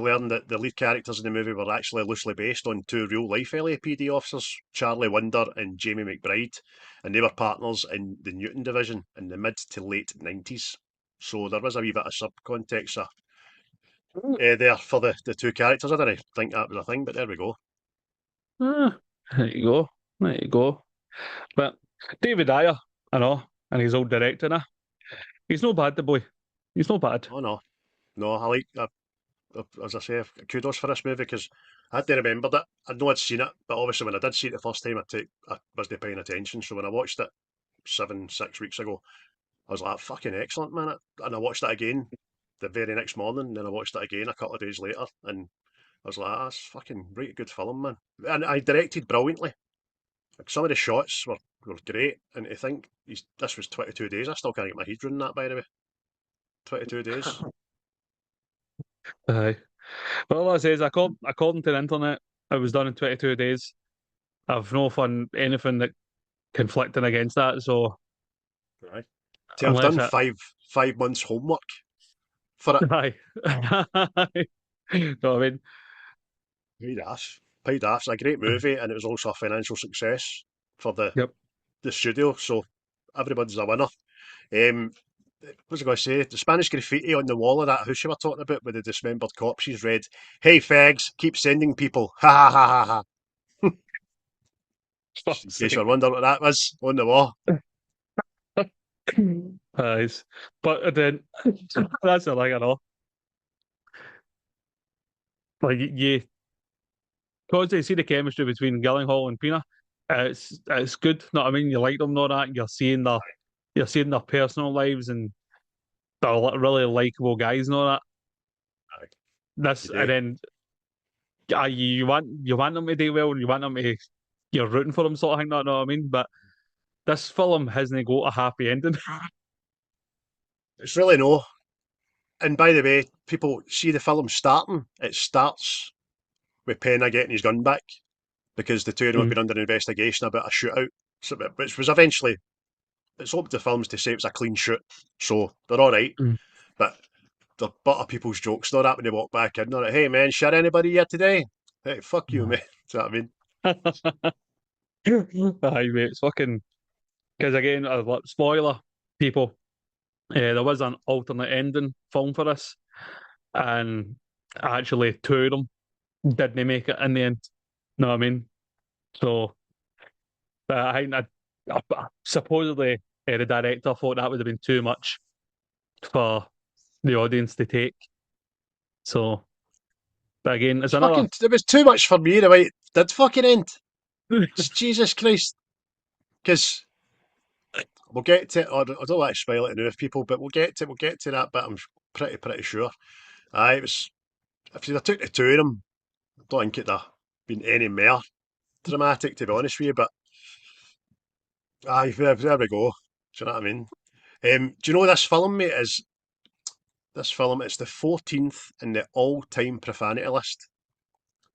learn that the lead characters in the movie were actually loosely based on two real life LAPD officers, Charlie Winder and Jamie McBride, and they were partners in the Newton Division in the mid to late 90s. So there was a wee bit of subcontext there for the two characters. I didn't think that was a thing, but there we go. Ah, there you go. There you go. But David Ayer, I know, and his old director now. He's no bad, the boy. He's no bad. Oh no, no, I like as I say, kudos for this movie because I hadn't remembered it. I know I'd seen it, but obviously when I did see it the first time, I wasn't paying attention. So when I watched it 6 weeks ago, I was like, fucking excellent, man. And I watched it again the very next morning, and then I watched it again a couple of days later, and I was like, that's fucking right good film, man. And I directed brilliantly. Like some of the shots were great, and to think this was 22 days, I still can't get my head around that, by the way. 22 days. Aye. Well, all I say is, according to the internet, it was done in 22 days. I've no fun anything that conflicting against that. So Right. To have unless done it, 5 months homework for it, aye. No, I mean, paid off. Paid off. It's a great movie, and it was also a financial success for yep. the studio, so everybody's a winner. Um, what was I going to say? The Spanish graffiti on the wall of that house you were talking about with the dismembered corpses read, "Hey fags, keep sending people." Ha ha ha ha ha. Just in Fuck's case you're sake. wondering what that was on the wall. Aye. But then that's the thing, I know. Like you, because you see the chemistry between Gyllenhaal and Pena. It's good. Know what I mean? You like them, and all that. You're seeing their personal lives, and they're really likable guys, and all that. Aye, This you and do. then you want them to do well, and you want them to you're rooting for them, sort of thing. Know what I mean? But this film hasn't got a happy ending. It's really no. And by the way, people see the film starting. It starts with Pena getting his gun back because the two of them have Mm, been under investigation about a shootout, so, which was eventually it's up to films to say it's a clean shoot, so they're all right. mm. But they're butter people's jokes, not that when they walk back in. They're like, "Hey man, shot anybody yet today?" Hey, fuck you, man. Do you know what I mean? Aye, mate, it's fucking because again, spoiler people. there was an alternate ending film for this, and actually two of them didn't make it in the end. Know what I mean? So, but I think supposedly the director thought that would have been too much for the audience to take. So, but again, it's another. It was too much for me the way it did fucking end. Jesus Christ. Because we'll get to it. I don't want to spoil it now with people, but we'll get to that bit. I'm pretty sure. Aye, it was. If you'd have took the two of them, I don't think it'd have been any more dramatic, to be honest with you. But aye, there we go. Do you know what I mean? Do you know this film, mate? This film? It's the 14th in the all-time profanity list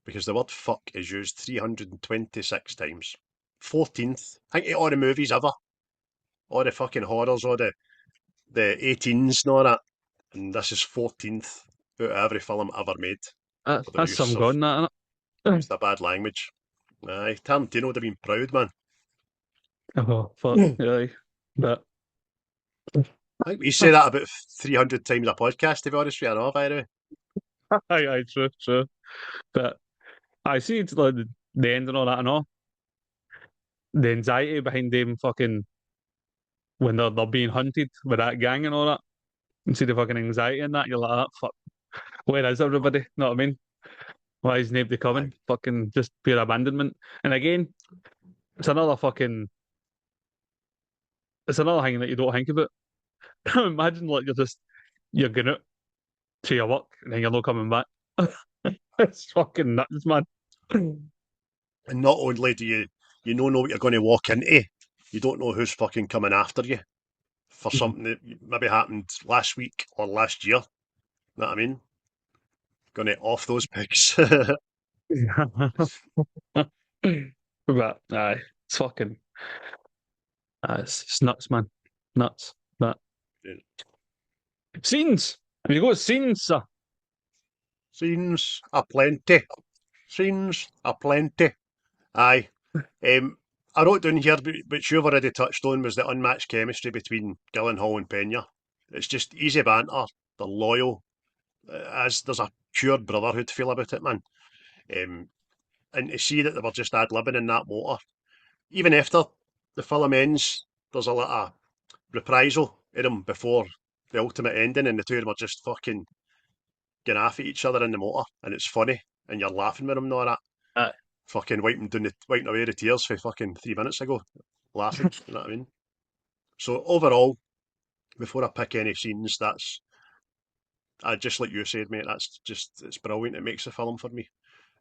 because the word "fuck" is used 326 times. 14th. I think all the movies ever, all the fucking horrors, all the 18s and all that, and this is 14th out of every film ever made for the That's use some of gone, that, innit? the bad language. Aye, Tarantino would have been proud, man. Oh, fuck, yeah. But I think we say that about 300 times a podcast, to be honest with you, I know, by the way. aye, true. But I see it's like the end and all that and all. The anxiety behind them fucking when they're being hunted with that gang and all that. And see the fucking anxiety in that, you're like, fuck, where is everybody? Know what I mean? Why is nobody coming? Aye. Fucking just pure abandonment. And again, it's another fucking it's another thing that you don't think about. Imagine like you're going out to your work and then you're not coming back. It's fucking nuts, man. And not only do you don't know what you're going to walk into, you don't know who's fucking coming after you for something that maybe happened last week or last year. Know what I mean? Going to off those pigs. But aye, it's fucking it's nuts, man. Nuts. But scenes. Have you got scenes, sir? Scenes aplenty. Scenes aplenty. Aye. I wrote down here, which you've already touched on, was the unmatched chemistry between Gyllenhaal and Pena. It's just easy banter. They're loyal. As there's a pure brotherhood feel about it, man. And to see that they were just ad-libbing in that motor, even after the film ends, there's a lot of reprisal in them before the ultimate ending, and the two of them are just fucking getting off at each other in the motor, and it's funny, and you're laughing with them and all that. Fucking wiping away the tears for fucking 3 minutes ago, laughing. You know what I mean? So overall, before I pick any scenes, just like you said, mate. It's brilliant. It makes the film for me.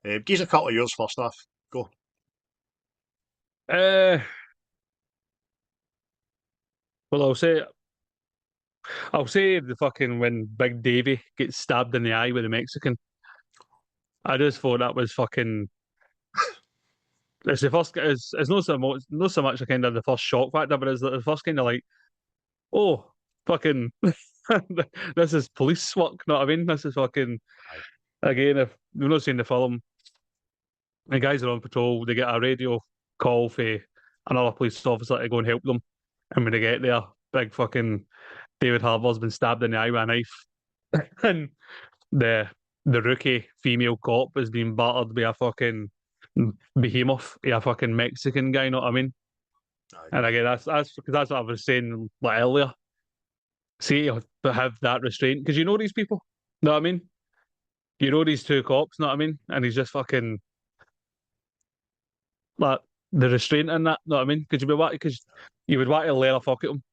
Give us a couple of yours first off. Go. Uh, well, I'll say the fucking when Big Davy gets stabbed in the eye with the Mexican. I just thought that was fucking. It's the first. It's not so much a kind of the first shock factor, but it's the first kind of like, oh, fucking, this is police work. Know what I mean? This is fucking. Again, if you've not seen the film, the guys are on patrol. They get a radio call for another police officer to go and help them, and when they get there, big fucking David Harbour's been stabbed in the eye with a knife, and the rookie female cop has been battered by a fucking behemoth, a fucking Mexican guy. Know what I mean? Aye. And again, that's because that's what I was saying like earlier. See, to have that restraint because you know these people. Know what I mean? You know these two cops. Know what I mean? And he's just fucking like the restraint in that. Know what I mean? Because you would want to let a fuck at him,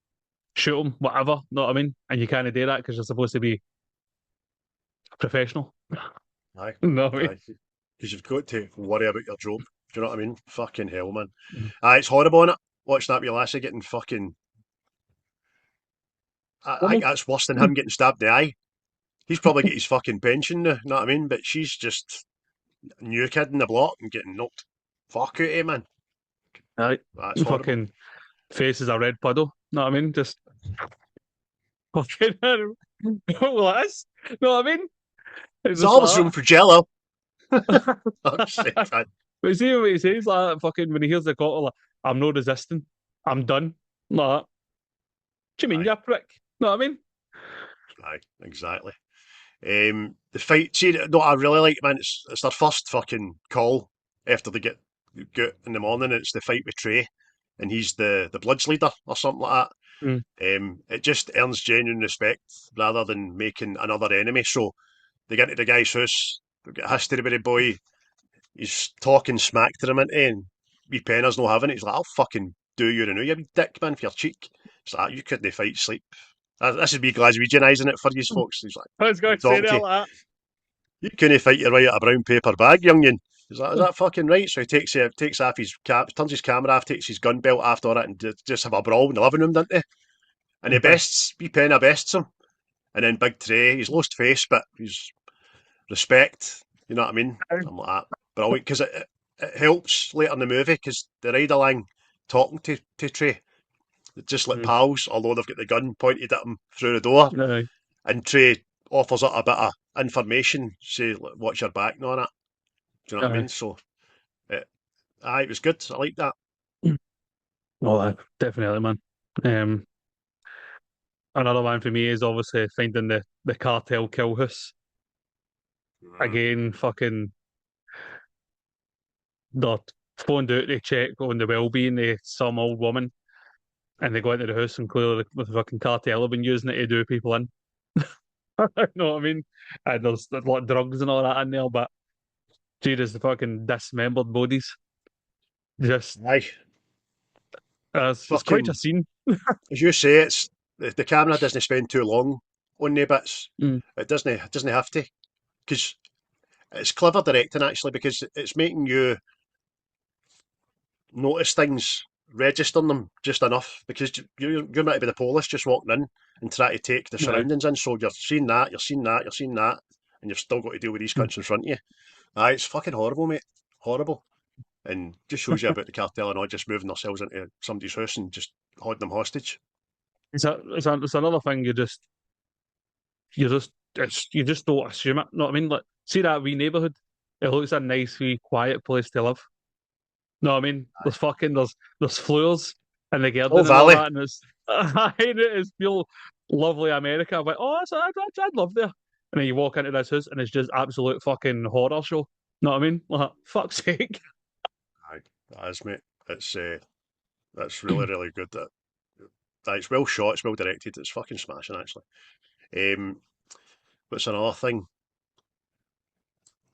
shoot him, whatever. Know what I mean? And you can't do that because you're supposed to be professional. Aye. No, I mean? Aye. Because you've got to worry about your job. Do you know what I mean? Fucking hell, man. Mm. Aye, it's horrible, innit? Watching that wee lassie getting fucking. I think that's worse than him getting stabbed in the eye. He's probably got his fucking pension now, know what I mean? But she's just a new kid in the block and getting knocked fuck out of, man. Aye. That's horrible. Fucking face is a red puddle. Know what I mean? Just fucking like this. Know what I mean? It's There's just always like room for jello. Fuck's sake, man. that. But see what he says, like fucking when he hears the call, like, I'm no resisting. I'm done. Like that. What do you mean, Aye. you prick? Know what I mean? Aye, exactly. The fight, see, no, I really like, man. It's their first fucking call after they get in the morning. It's the fight with Trey, and he's the Bloods leader or something like Mm. that. It just earns genuine respect rather than making another enemy. So they get to the guy's house, they get history with the boy. He's talking smack to him into, and wee Pena's not having it. He's like, "I'll fucking do you and you wee dick man for your cheek." It's like, "You couldn't fight sleep." This is me Glaswegianising it for you folks. He's like, I was "What are going you to say talking that to? like You couldn't fight your way out of a brown paper bag, youngin." He's like, "Is that fucking right?" So he takes off his cap, turns his camera off, takes his gun belt after it, and just have a brawl in the living room, don't they? And he that. wee Pena bests him. And then Big Trey, he's lost face, but he's respect. You know what I mean? I'm like that. Brilliant, because it helps later in the movie, because the ride along talking to Trey, they're just like Mm. pals, although they've got the gun pointed at him through the door. Aye. And Trey offers it a bit of information, say, like, watch your back and all that. Do you know what I Aye. mean? So, it, it was good. I like that. Oh, definitely, man. Um, Another one for me is obviously finding the cartel kill house. Mm. Again, fucking they're phoned out to check on the well-being of some old woman, and they go into the house and clearly the fucking cartel have been using it to do people in. You know what I mean? And there's a lot of drugs and all that in there, but Jesus, the fucking dismembered bodies. Just Aye. it's quite a Fucking, scene. as you say, it's the camera doesn't spend too long on the bits. Mm. It doesn't have to. Because it's clever directing, actually, because it's making you notice things, register them just enough, because you're meant to be the police just walking in and try to take the Aye. surroundings in. So you're seeing that, you're seeing that, you're seeing that, and you've still got to deal with these Mm. cunts in front of you. Aye, it's fucking horrible, mate. Horrible. And just shows you about the cartel and all just moving themselves into somebody's house and just holding them hostage. It's another thing you just don't assume it. Know what I mean? Like, see that wee neighbourhood? It looks a nice wee quiet place to live. Know what I mean? There's flowers in the Oh, garden and all Valley. that, and it's it is feel lovely America. I'm like, oh, I'd love there. And then you walk into this house and it's just absolute fucking horror show. Know what I mean? Like, fuck's sake. Aye, that is, mate. It's that's really, really good. It's well shot, it's well directed, it's fucking smashing, actually. Um, what's another thing?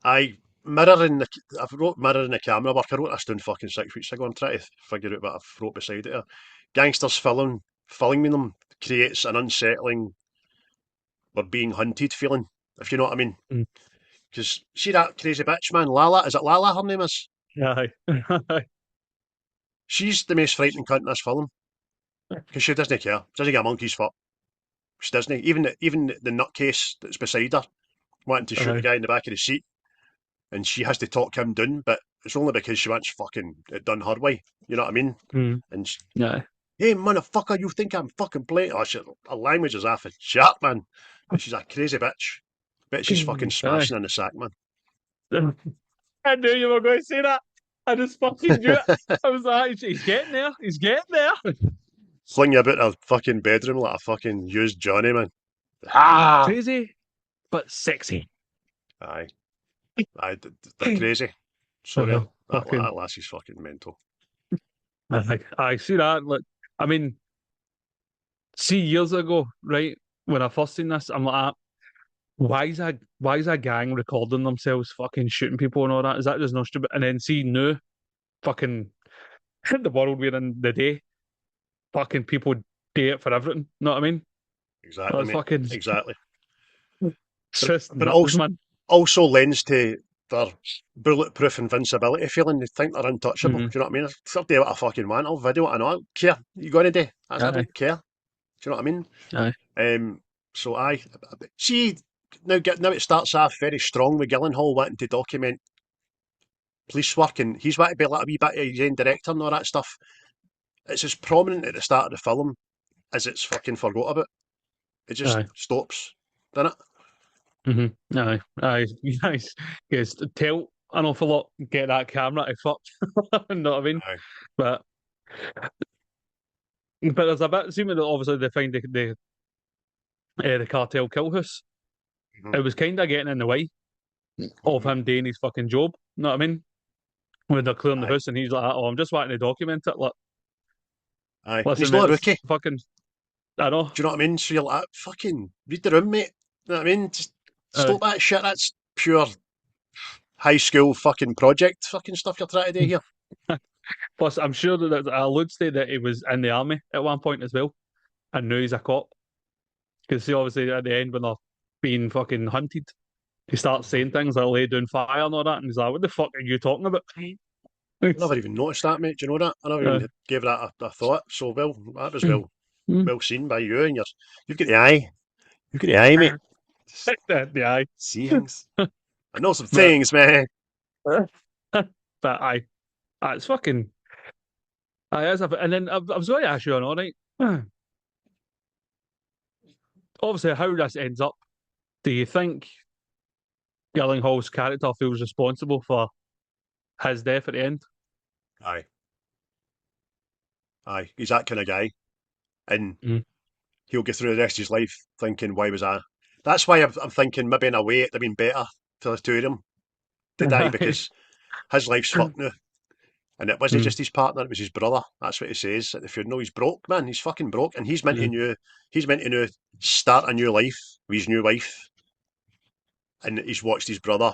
I I've wrote mirror in the camera work. I wrote this down fucking 6 weeks ago. I'm trying to figure out what I've wrote beside it here. Gangsters filming them creates an unsettling or being hunted feeling, if you know what I mean. Mm. Because see that crazy bitch, man, Lala. Is it Lala? Her name is. Aye. She's the most frightening cunt in this film because she doesn't care. She doesn't get a monkey's foot. She doesn't. Even the nutcase that's beside her wanting to shoot the Aye. guy in the back of the seat, and she has to talk him down, but it's only because she wants fucking it done her way. You know what I mean? Mm. And she, Aye. hey, motherfucker, you think I'm fucking playing? Oh, her language is off the chart, man. But she's a crazy bitch. Bet she's fucking Aye. smashing in the sack, man. I knew you were going to say that. I just fucking knew it. I was like, he's getting there. He's getting there. Fling you about her fucking bedroom like a fucking used Johnny, man. Ah! Crazy, but sexy. Aye. Aye, they're crazy. Sorry, Fucking. that lassie's fucking mental. I see that. Like, I mean, see years ago, right when I first seen this, I'm like, why is a gang recording themselves fucking shooting people and all that? Is that just not stupid? And then see now, fucking the world we're in the day, fucking people do it for everything. Know what I mean? Exactly, That's mate. fucking Exactly. it's But just but it nuts, also man. also lends to their bulletproof invincibility feeling. They think they're untouchable. Do Mm-hmm. you know what I mean? If I do what I fucking want, I'll video it. I don't care. You gonna do? I Aye, don't care. Do you know what I mean? aye. So I see now it starts off very strong with Gyllenhaal wanting to document police work, and he's wanting to be like a wee bit of his own director and all that stuff. It's as prominent at the start of the film as it's fucking forgot about. It just Aye. stops, doesn't it? Mm-hmm. Aye, aye, nice. Yes, tell an awful lot. Get that camera to fuck. Know what I mean? Aye. But there's a bit. Seeming that obviously they find the the cartel kill house. Mhm. It was kind of getting in the way of him doing his fucking job. You know what I mean? When they're clearing the Aye, house and he's like, "Oh, I'm just wanting to document it." Like, aye. And listen, he's mate, not a it's rookie. fucking. I know. Do you know what I mean? So you're like, fucking read the room, mate. You know what I mean? Just Uh, stop that shit. That's pure high school fucking project fucking stuff you're trying to do here. Plus, I'm sure that I alludes to that he was in the army at one point as well, and knew he's a cop because he obviously at the end when they're being fucking hunted, he starts saying things like "lay down fire" and all that, and he's like, "What the fuck are you talking about?" I never even noticed that, mate. Do you know that? I never Uh, even gave that a thought. So well, that was mm, mm. well seen by you, and you've got the eye. You've got the eye, mate. Just Yeah, see things. I know some but things, man. but it's fucking. And then I was going to ask you on all right. Obviously, how this ends up. Do you think Gyllenhaal's character feels responsible for his death at the end? Aye, aye. He's that kind of guy, and Mm. he'll go through the rest of his life thinking, "Why was I?" That's why I'm thinking maybe in a way it'd have been better for the two of them to die because his life's fucked now. And it wasn't Mm, just his partner, it was his brother. That's what he says at the funeral. He's broke, man. He's fucking broke. And mm, he's meant to new start a new life with his new wife. And he's watched his brother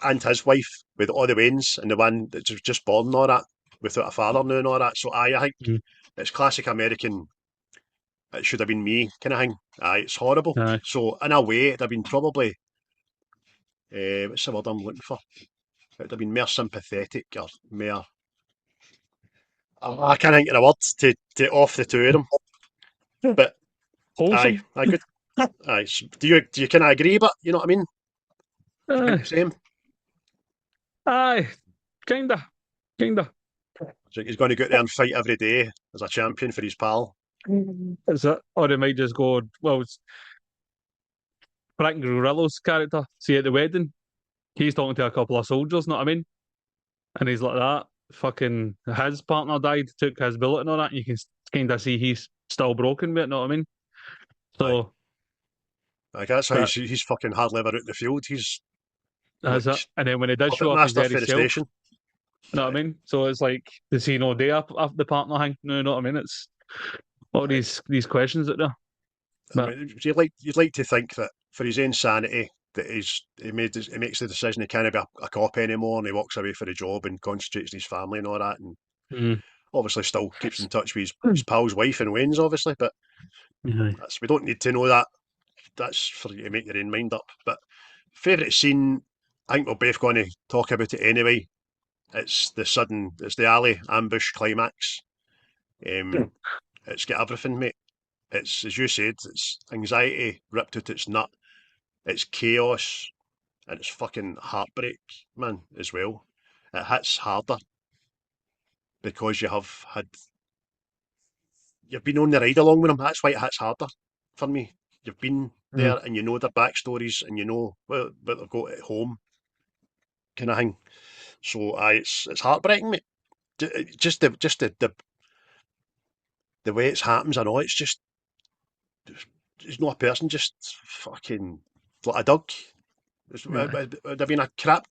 and his wife with all the Waynes and the one that's just born and all that, without a father now and all that. So I think mm. it's classic American, it should have been me kind of thing. Aye, it's horrible. Aye. So in a way, it'd have been probably, what's the word I'm looking for? It'd have been more sympathetic or more, I can't think of the words to off the two of them. But aye, Wholesome. I good. Aye, do you kind of agree? But you know what I mean? Do you think Aye, the same? aye, kinda, kinda. So he's going to go out there and fight every day as a champion for his pal. Is it? Or they might just go, well, it's Frank Grillo's character. See, at the wedding, he's talking to a couple of soldiers, know what I mean? And he's like that. Fucking his partner died, took his bullet and all that. And you can kind of see he's still broken, but know what I mean? Aye, So like that's how that he's fucking hardly ever out the field. He's that's like it. And then when he does puppet show up, he's master there for the himself. station. You know what Aye, I mean? So it's like, does he know day up after the partner thing? No, you know what I mean? It's all aye. these questions that there. I But mean, you'd like to think that for his own sanity that he makes the decision he can't be a cop anymore and he walks away for the job and concentrates on his family and all that and mm, obviously still keeps in touch with his pal's wife and Wayne's obviously, but aye. we don't need to know that. That's for you to make your own mind up. But favourite scene, I think we're both going to talk about it anyway. It's the alley ambush climax. Um, it's got everything, mate. It's as you said, it's anxiety ripped out its nut. It's chaos and it's fucking heartbreak, man, as well. It hits harder because you've been on the ride along with them. That's why it hits harder for me. You've been Mm. there and you know their backstories and you know what they've got at home, kind of thing. So it's heartbreaking, mate. Just the way it happens. I know it's not a person. Just fucking like a dog. Aye. It would have been a crap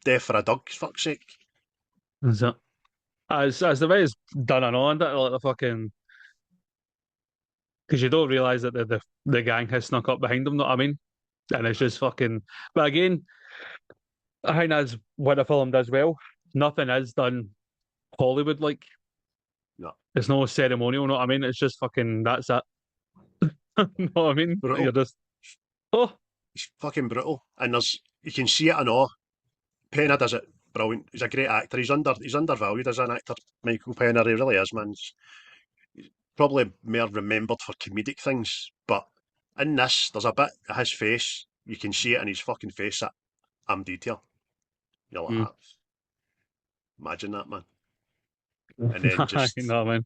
death for a dog. Fuck's sake. Is it? As the way it's done and all that, like the fucking because you don't realise that the gang has snuck up behind them, know what I mean? And it's just fucking but again, I think that's what the film does well. Nothing is done Hollywood like. No, It's no ceremonial, know what I mean? It's just fucking that's it. Know what I mean? You're brutal. just oh It's fucking brutal. And you can see it and all. Pena does it brilliant. He's a great actor. He's undervalued as an actor. Michael Pena, he really is, man. He's probably more remembered for comedic things, but in this, there's a bit of his face. You can see it in his fucking face that I'm detail. You're like, mm. ah, imagine that, man. And then just, No man.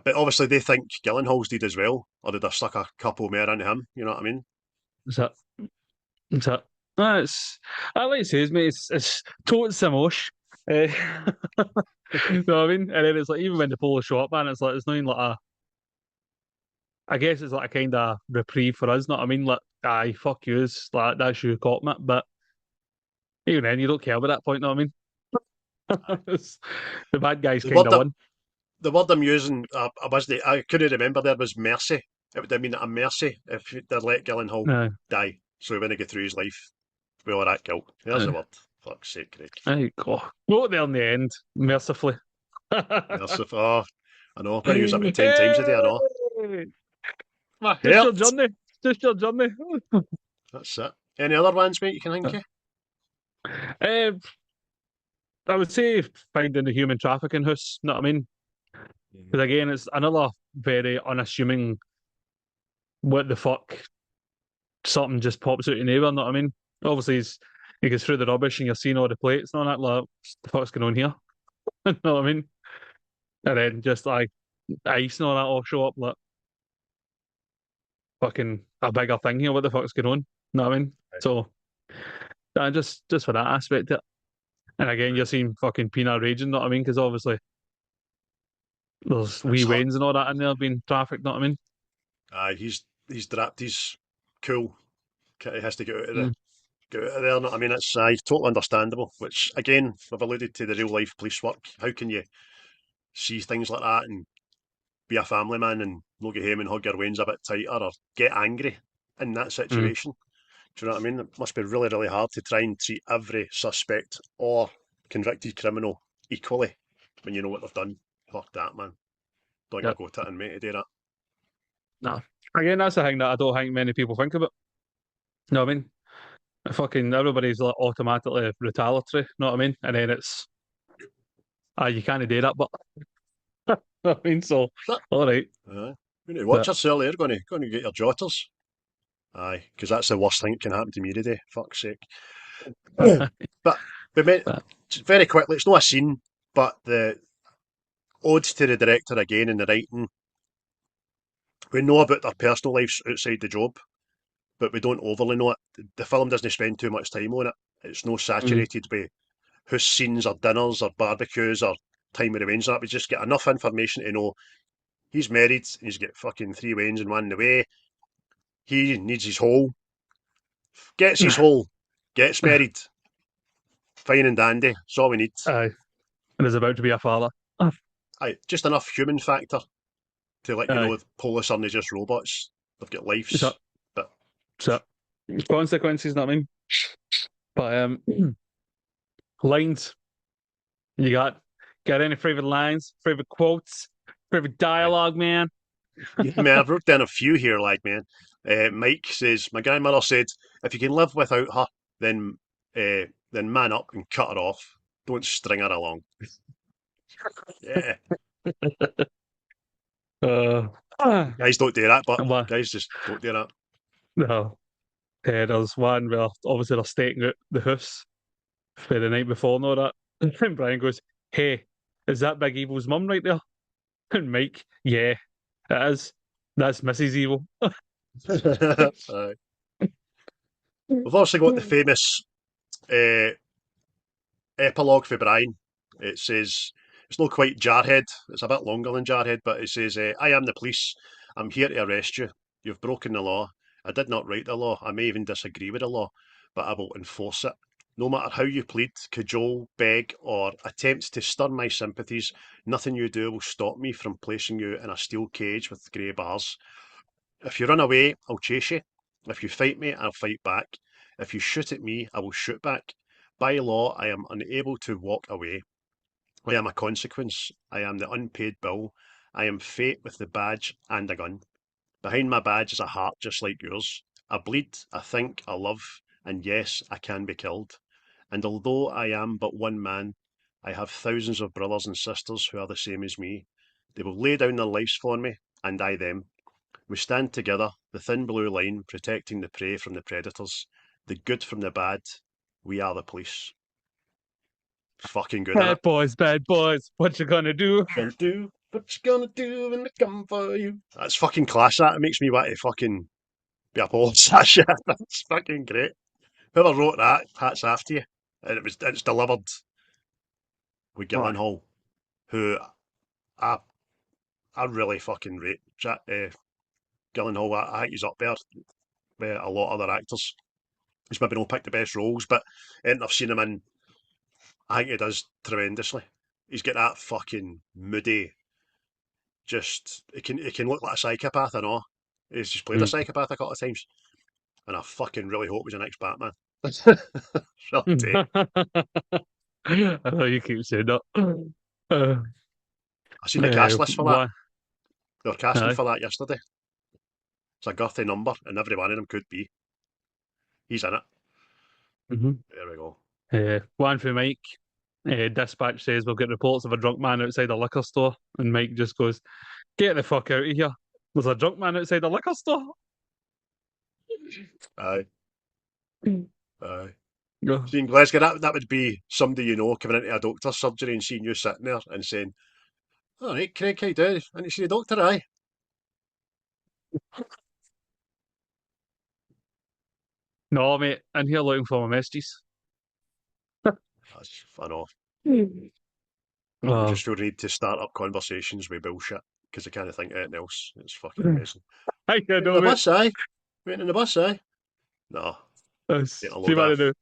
but obviously they think Gyllenhaal's did as well, or did they stuck a couple more into him? You know what I mean? Is that is that no, it's I like to say mate, it's totes Samosh. You know what I mean? And then it's like even when the police show up, man, it's like it's not even like a I guess it's like a kind of reprieve for us, know what I mean? Like, aye, fuck yous, like that's you caught me. But even then, you don't care by that point, know what I mean? The bad guys The kind word of that won. the word I'm using, I couldn't remember. There was mercy. It would have been a mercy if they'd let Gyllenhaal Aye, die, so he wouldn't get through his life with all that guilt. There's the aye, word. Fuck's sake, Craig. aye, go there in the end, mercifully. Merciful. Oh, I know. I'm going to use it about 10 times a day. I know. Hey! Just your Hurt. journey. Just your journey. That's it. Any other ones, mate? You can think of? Um, I would say finding the human trafficking house, know what I mean? Because again, it's another very unassuming what the fuck something just pops out your neighbour, know what I mean? Obviously, he goes through the rubbish and you're seeing all the plates and all that, like, what the fuck's going on here? know what I mean? And then just like ice and all that all show up, like, fucking a bigger thing here, what the fuck's going on? Know what I mean? So, just for that aspect, and again, you're seeing fucking Pena raging, know what I mean? Because obviously, there's It's wee hurt. Waynes and all that in there being trafficked, know what I mean? Aye, he's trapped. He's cool. He has to Mm, get out of there. I mean, it's totally understandable. Which again, we've alluded to the real life police work. How can you see things like that and be a family man and not get home and hug your wains a bit tighter or get angry in that mm, situation? Do you know what I mean? It must be really, really hard to try and treat every suspect or convicted criminal equally when you know what they've done. Fuck that, man. Don't get a yep. go to it, mate, to do that. No. Again, that's the thing that I don't think many people think about. Know what I mean? Fucking everybody's like automatically retaliatory, know what I mean? And then it's you can't do that, but I mean, so That, all right. you need to watch But yourself there. Going to get your jotters. Aye, because that's the worst thing that can happen to me today. Fuck's sake. But we meant but very quickly. It's not a scene, but the ode to the director again in the writing. We know about their personal lives outside the job, but we don't overly know it. The film doesn't spend too much time on it. It's no mm, saturated with house scenes or dinners or barbecues or time with the Wains. That we just get enough information to know he's married. He's got fucking 3 Wains and one in the way. He needs his hole. Gets his hole. Gets married. Fine and dandy. That's all we need. aye, and is about to be a father. Aye, just enough human factor to let you Aye, know the police aren't just robots. They've got so lives. But so consequences, know what I mean? But lines, you got any favorite lines, favorite quotes, favorite aye. dialogue, man? Yeah, man, I've wrote down a few here, like, man. Mike says, my grandmother said, if you can live without her, then then man up and cut her off. Don't string her along. Yeah. Uh, ah, Guys don't do that, but well, guys just don't do that. no. There's one where obviously they're staking out the house for the night before and all that. And Brian goes, "Hey, is that Big Evil's mum right there?" And Mike, "Yeah, it is. That's Mrs. Evil." Aye. We've also got the famous uh, epilogue for Brian. It says, it's not quite Jarhead, it's a bit longer than Jarhead, but it says, I am the police. I'm here to arrest you. You've broken the law. I did not write the law. I may even disagree with the law, but I will enforce it. No matter how you plead, cajole, beg, or attempt to stir my sympathies, nothing you do will stop me from placing you in a steel cage with grey bars. If you run away, I'll chase you. If you fight me, I'll fight back. If you shoot at me, I will shoot back. By law, I am unable to walk away. I am a consequence. I am the unpaid bill. I am fate with the badge and a gun. Behind my badge is a heart just like yours. I bleed, I think, I love, and yes, I can be killed. And although I am but one man, I have thousands of brothers and sisters who are the same as me. They will lay down their lives for me, and I them. We stand together, the thin blue line, protecting the prey from the predators, the good from the bad. We are the police. Fucking good, innit? Bad boys, what you gonna do? Gonna do what you gonna do when they come for you. That's fucking class. That it makes me want to fucking be a police. Shit. That's fucking great. Whoever wrote that, hats off to you. And it's delivered with Right. Gyllenhaal, who I I really fucking rate. Gyllenhaal, I think he's up there with a lot of other actors. He's maybe not picked the best roles, but anything I've seen him in, I think he does tremendously. He's got that fucking moody, just it can look like a psychopath, I know. He's just played a psychopath a couple of times. And I fucking really hope he's the next Batman. Really do. I know you keep saying that. Uh, I seen the cast list for that. why? They were casting Aye. for that yesterday. It's a girthy number, and every one of them could be. He's in it. Mm-hmm. There we go. One for Mike. Dispatch says we'll get reports of a drunk man outside a liquor store, and Mike just goes, "Get the fuck out of here! There's a drunk man outside a liquor store." Aye. Aye. Yeah. Seeing Glasgow, that would be somebody you know coming into a doctor's surgery and seeing you sitting there and saying, "All right, Craig, how you doing? I need to see the doctor, aye." No, mate, I'm here looking for my messages. That's fun off. I Oh, just feel the need to start up conversations with bullshit because I can't think of anything else. It's fucking amazing. I Waiting in know, the mate. bus, aye. Waiting in the bus, aye. No, See, getting a load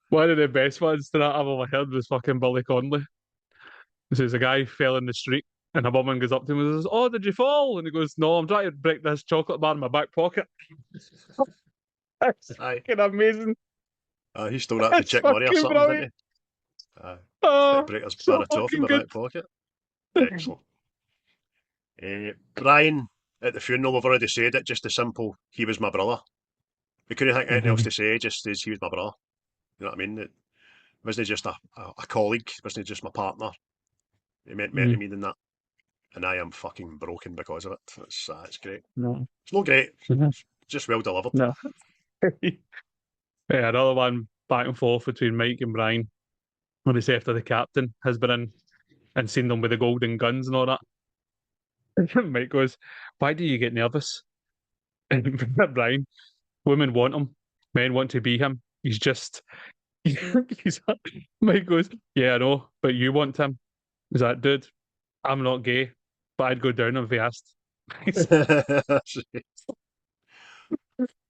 one of the best ones to that I've ever heard was fucking Billy Connolly. He says a guy fell in the street and a woman goes up to him and says, "Oh, did you fall?" And he goes, "No, I'm trying to break this chocolate bar in my back pocket." That's Aye. fucking amazing. He stole that for That's Chick Murray or fucking something, brilliant. didn't he? Aye. Oh, Break his bar so of toffee in fucking my good. back pocket. Excellent. Brian, at the funeral, we've already said it, just a simple, he was my brother. We couldn't think anything else to say, just as he was my brother. You know what I mean? It wasn't just a colleague, it wasn't just my partner. It meant more to me than that. And I am fucking broken because of it. It's great. No. It's not great, it's just well delivered. No. Another one back and forth between Mike and Brian when he's after the captain has been in and seen them with the golden guns and all that. Mike goes, "Why do you get nervous?" And Brian, "Women want him, men want to be him. He's just." He's, Mike goes, "Yeah, I know, but you want him." He's like, "Dude, I'm not gay, but I'd go down if he asked."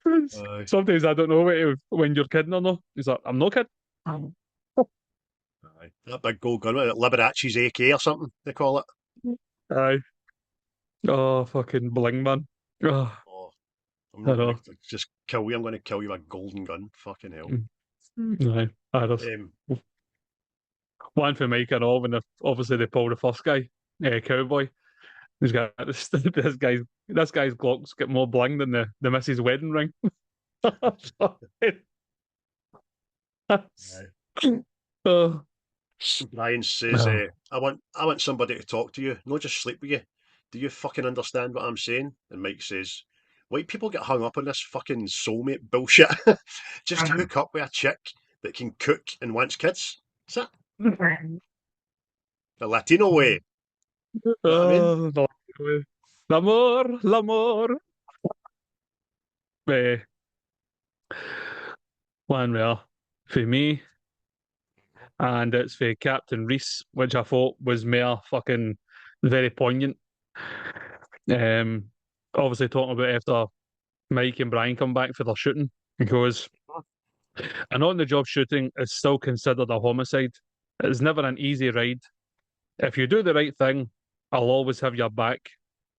Aye. Sometimes I don't know when you're kidding or not. He's like, "I'm not kidding." Aye. That big gold gun, what, Liberace's AK or something, they call it. Aye. Oh, fucking bling, man. Oh, Oh, I'm I not going know. to just kill you, I'm going to kill you with a golden gun. Fucking hell. Aye. Just one for Mike and all when obviously they pull the first guy, cowboy. He's got this guy's Glock's got more bling than the missus' wedding ring. Oh. Brian says, Oh. I want somebody to talk to you, not just sleep with you. Do you fucking understand what I'm saying? And Mike says, white people get hung up on this fucking soulmate bullshit. Just hook up with a chick that can cook and wants kids. That's it. The Latino way. You know what I mean? L'amor, l'amor. Eh, one well for me, and it's for Captain Reese, which I thought was more fucking very poignant. Obviously talking about after Mike and Brian come back for their shooting, because an on-the-job shooting is still considered a homicide. It's never an easy ride. If you do the right thing, I'll always have your back.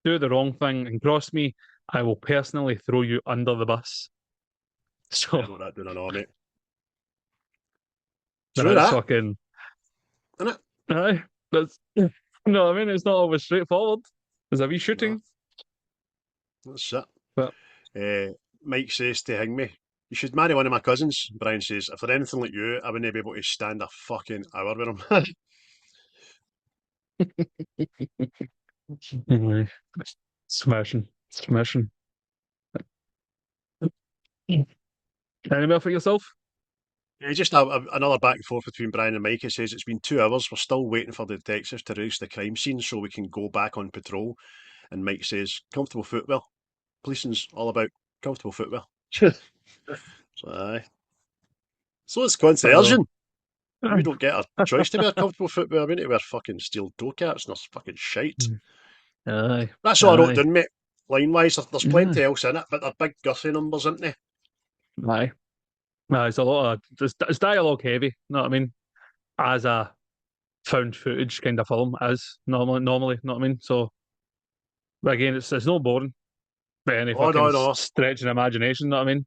Do the wrong thing and cross me, I will personally throw you under the bus. So I wrote that down, I know, mate. that's True that, fucking. isn't it? Aye, that's no. I mean, it's not always straightforward. There's a wee shooting, That's it. but Mike says to hang me, you should marry one of my cousins. Brian says, if they're anything like you, I wouldn't be able to stand a fucking hour with them. anyway, smashing. Any for yourself? Just another back and forth between Brian and Mike. It says it's been 2 hours. We're still waiting for the detectives to release the crime scene so we can go back on patrol. And Mike says, comfortable footwear. Policing's all about comfortable footwear. So, aye. So it's conversion. We don't get a choice to wear comfortable footwear. We need to wear fucking steel toe caps and there's fucking shite. Aye. That's all I wrote down, mate. line-wise. There's plenty else in it, but they're big girthy numbers, aren't they? Aye. No, it's a lot of it's dialogue heavy, you know what I mean? As a found footage kind of film as normally, you know what I mean? So but again, it's no boring by any Oh, fucking no. stretch in imagination, you know what I mean?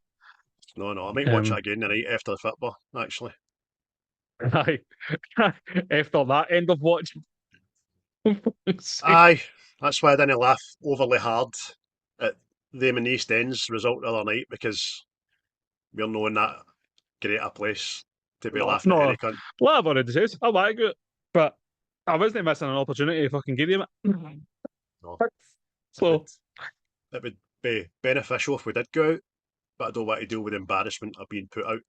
No, I might watch it again tonight after the football, actually. Aye. After that end of watch. Aye, that's why I didn't laugh overly hard at them in East End's result the other night, because we're knowing that great a place to be laughing at any cunt. Well, I've already said I like it, but I wasn't missing an opportunity to fucking give him it. No. So It would be beneficial if we did go out, but I don't want to deal with the embarrassment of being put out.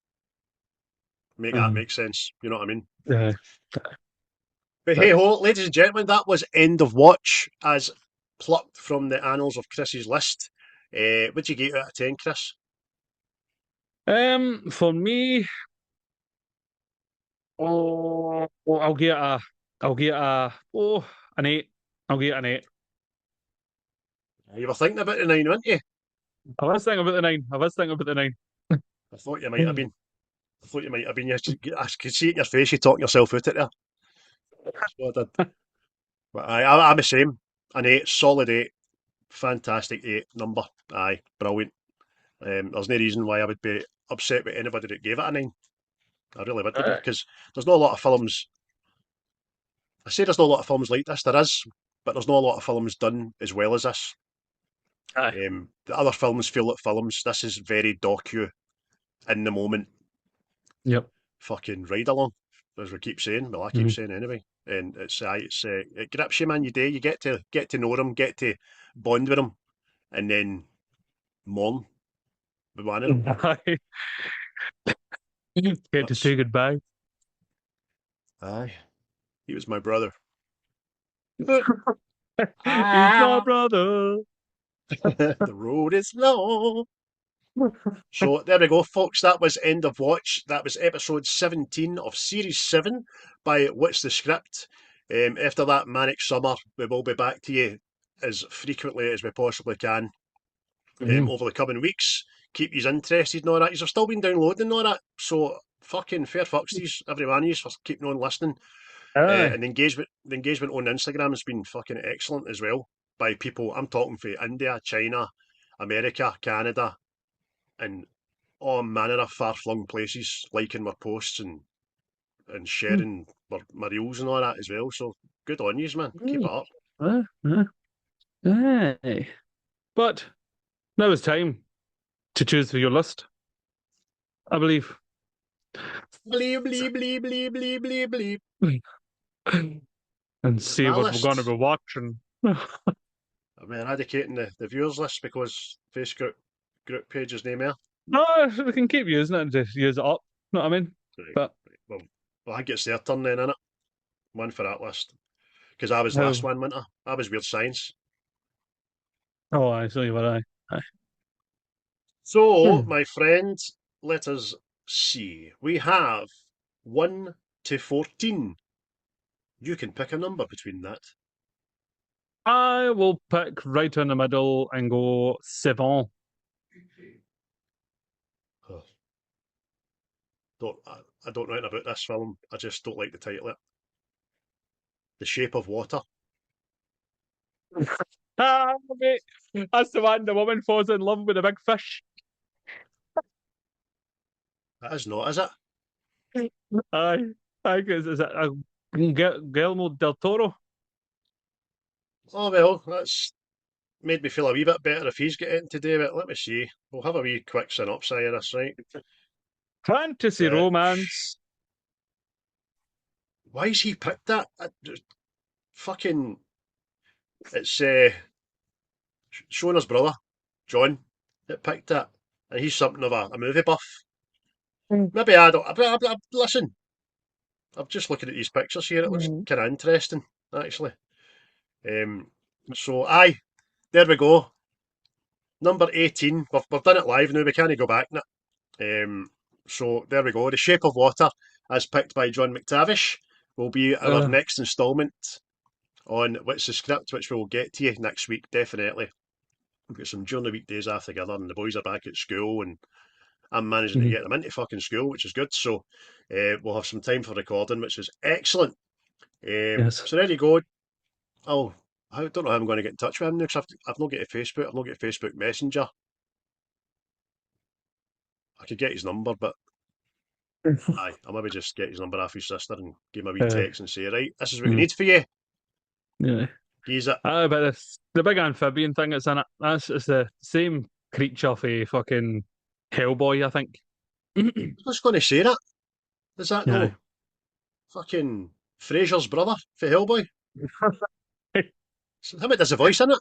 Make that make sense, you know what I mean? yeah. But hey ho, ladies and gentlemen, that was End of Watch as plucked from the annals of Chris's list. What'd you get out of 10, Chris? For me, I'll get an 8. I'll get an 8. You were thinking about the 9, weren't you? I was thinking about the 9. I thought you might have been. I could see it in your face, you talking yourself out it there. So I did. But I'm the same. An 8, solid 8. Fantastic 8 number. Aye, brilliant. There's no reason why I would be upset with anybody that gave it a 9. I really would be, because there's not a lot of films. I say there's not a lot of films like this. There is, but there's not a lot of films done as well as this. The other films feel like films. This is very docu, in the moment. Yep. Fucking ride along, as we keep saying. Well, I keep saying anyway. And it grips you, man. You do. You get to know them, get to bond with them, and then mourn with one of them. Get to say goodbye. Aye, he was my brother. He's my brother. The road is long. So there we go, folks. That was End of Watch. That was episode 17 of series 7 by What's the Script. After that manic summer, we will be back to you as frequently as we possibly can over the coming weeks. Keep you interested and all that. You've still been downloading and all that, so fucking fair fucks to every one of you for keeping on listening. And the engagement on Instagram has been fucking excellent as well, by people. I'm talking for India, China, America, Canada, and all manner of far-flung places liking my posts and sharing my reels and all that as well. So good on yous, man. Keep it up. Aye. But now it's time to choose for your list, I believe. Bleep, bleep, bleep, bleep, bleep, bleep, bleep. And see My what list. we're going to be watching. I'm eradicating the viewers list because Facebook group page is name there. No, we can keep using it and just use it up. Know what I mean? Right. But Well, I think it's their turn then, innit? One for that list. Because I was last one, wasn't I? I was Weird Science. Oh, I see what I. So, my friend, let us see. We have 1 to 14. You can pick a number between that. I will pick right in the middle and go 7. I don't know anything about this film. I just don't like the title of it. The Shape of Water. Mate, that's the one the woman falls in love with a big fish. That is not, is it? Aye. Is it Guillermo del Toro? Oh, well, that's made me feel a wee bit better if he's getting to do it. Let me see. We'll have a wee quick synopsis of this, right? Fantasy romance. Why has he picked that? Fucking... It's Shona's brother, John, that picked it. And he's something of a movie buff. Maybe I don't... listen, I'm just looking at these pictures here. It looks kind of interesting, actually. So, aye, there we go. Number 18. We've done it live now. We can't go back now. So, there we go. The Shape of Water, as picked by John McTavish, will be our next instalment on What's the Script, which we will get to you next week, definitely. We've got some during the weekdays off together, and the boys are back at school, and I'm managing to get them into fucking school, which is good. So we'll have some time for recording, which is excellent. Yes. So there you go. I don't know how I'm going to get in touch with him because I've not got a Facebook. I've not got a Facebook Messenger. I could get his number, but aye, I'll maybe just get his number off his sister and give him a wee text and say, right, this is what we need for you. Yeah. Use it. But the big amphibian thing that's in it, it's the same creature for fucking Hellboy, I think. I was going to say that. Is that Yeah. no fucking Fraser's brother for Hellboy? Him that does the voice in it.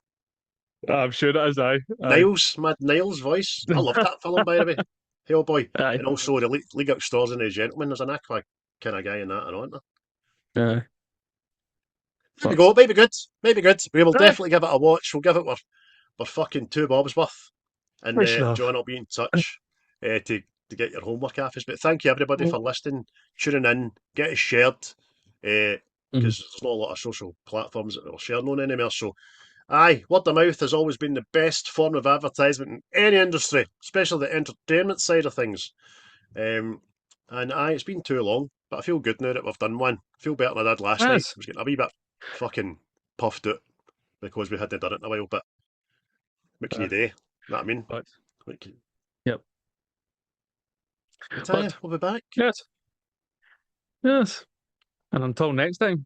I'm sure it is, aye. Mad Niles' voice. I loved that film, by the way. Hellboy. Aye. And also the League of Extraordinary Gentlemen. There's an aqua kind of guy in that, aren't there? Aye. There we go. Maybe good. Maybe good. We will Aye. definitely give it a watch. We'll give it our fucking 2 bobs worth. And For sure. John will be in touch to get your homework off us. But thank you everybody for listening, tuning in, get it shared. Because there's not a lot of social platforms that we're sharing on anymore. So aye, word of mouth has always been the best form of advertisement in any industry, especially the entertainment side of things. And aye, it's been too long, but I feel good now that we've done one. I feel better than I did last night. I was getting a wee bit fucking puffed out because we hadn't done it in a while, but what can you do? You know what I mean? Yep. But we'll be back. Yes. Yes. And until next time,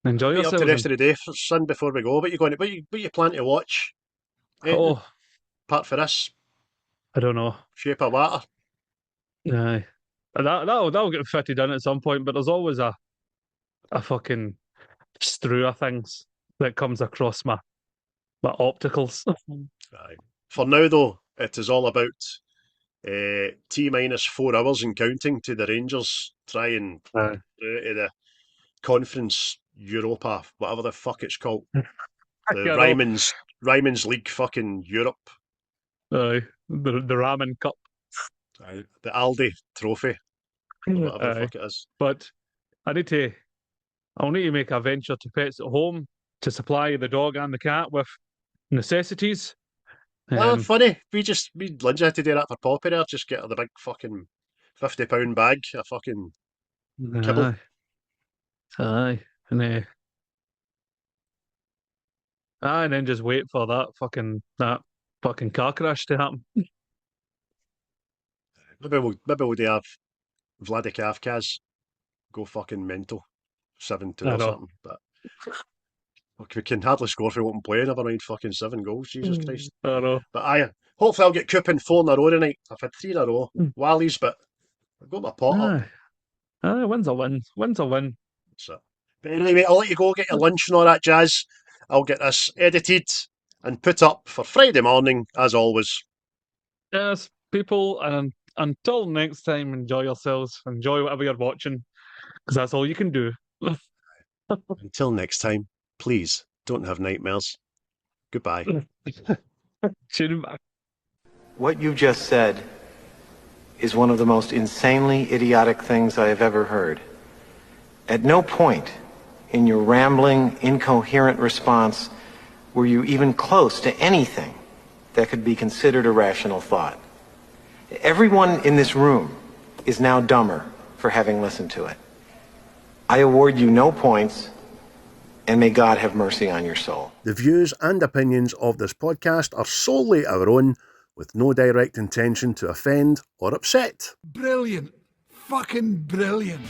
enjoy Meet up yourselves. the rest of the day, son, before we go. What you plan to watch? Apart for this? I don't know. Shape of Water? Aye. That'll get fitted in at some point, but there's always a fucking strew of things that comes across my opticals. Aye. For now, though, it is all about T-minus 4 hours and counting to the Rangers try and to the Conference Europa, whatever the fuck it's called. The Ryman's League fucking Europe. Aye. The Ramen Cup. Aye. The Aldi Trophy. Whatever the fuck it is. But I'll need to make a venture to Pets at Home to supply the dog and the cat with necessities. Funny. Me and Lindsay had to do that for Poppy there. Just get her the big fucking £50 bag of fucking kibble. Aye. And then just wait for that fucking car crash to happen. Maybe we'll do have Vladikavkaz go fucking mental 7-2 or something. But we can hardly score if we won't play. Never mind fucking 7 goals. Jesus Christ. I know. But hopefully I'll get Coupon 4 in a row tonight. I've had 3 in a row. Wally's, but I've got my pot up. Win's a win. Win's a win. So, but anyway, I'll let you go get your lunch and all that jazz. I'll get this edited and put up for Friday morning, as always. Yes, people, and until next time, enjoy yourselves. Enjoy whatever you're watching, because that's all you can do. Until next time, please don't have nightmares. Goodbye. What you just said is one of the most insanely idiotic things I have ever heard. At no point in your rambling, incoherent response were you even close to anything that could be considered a rational thought. Everyone in this room is now dumber for having listened to it. I award you no points, and may God have mercy on your soul. The views and opinions of this podcast are solely our own, with no direct intention to offend or upset. Brilliant. Fucking brilliant.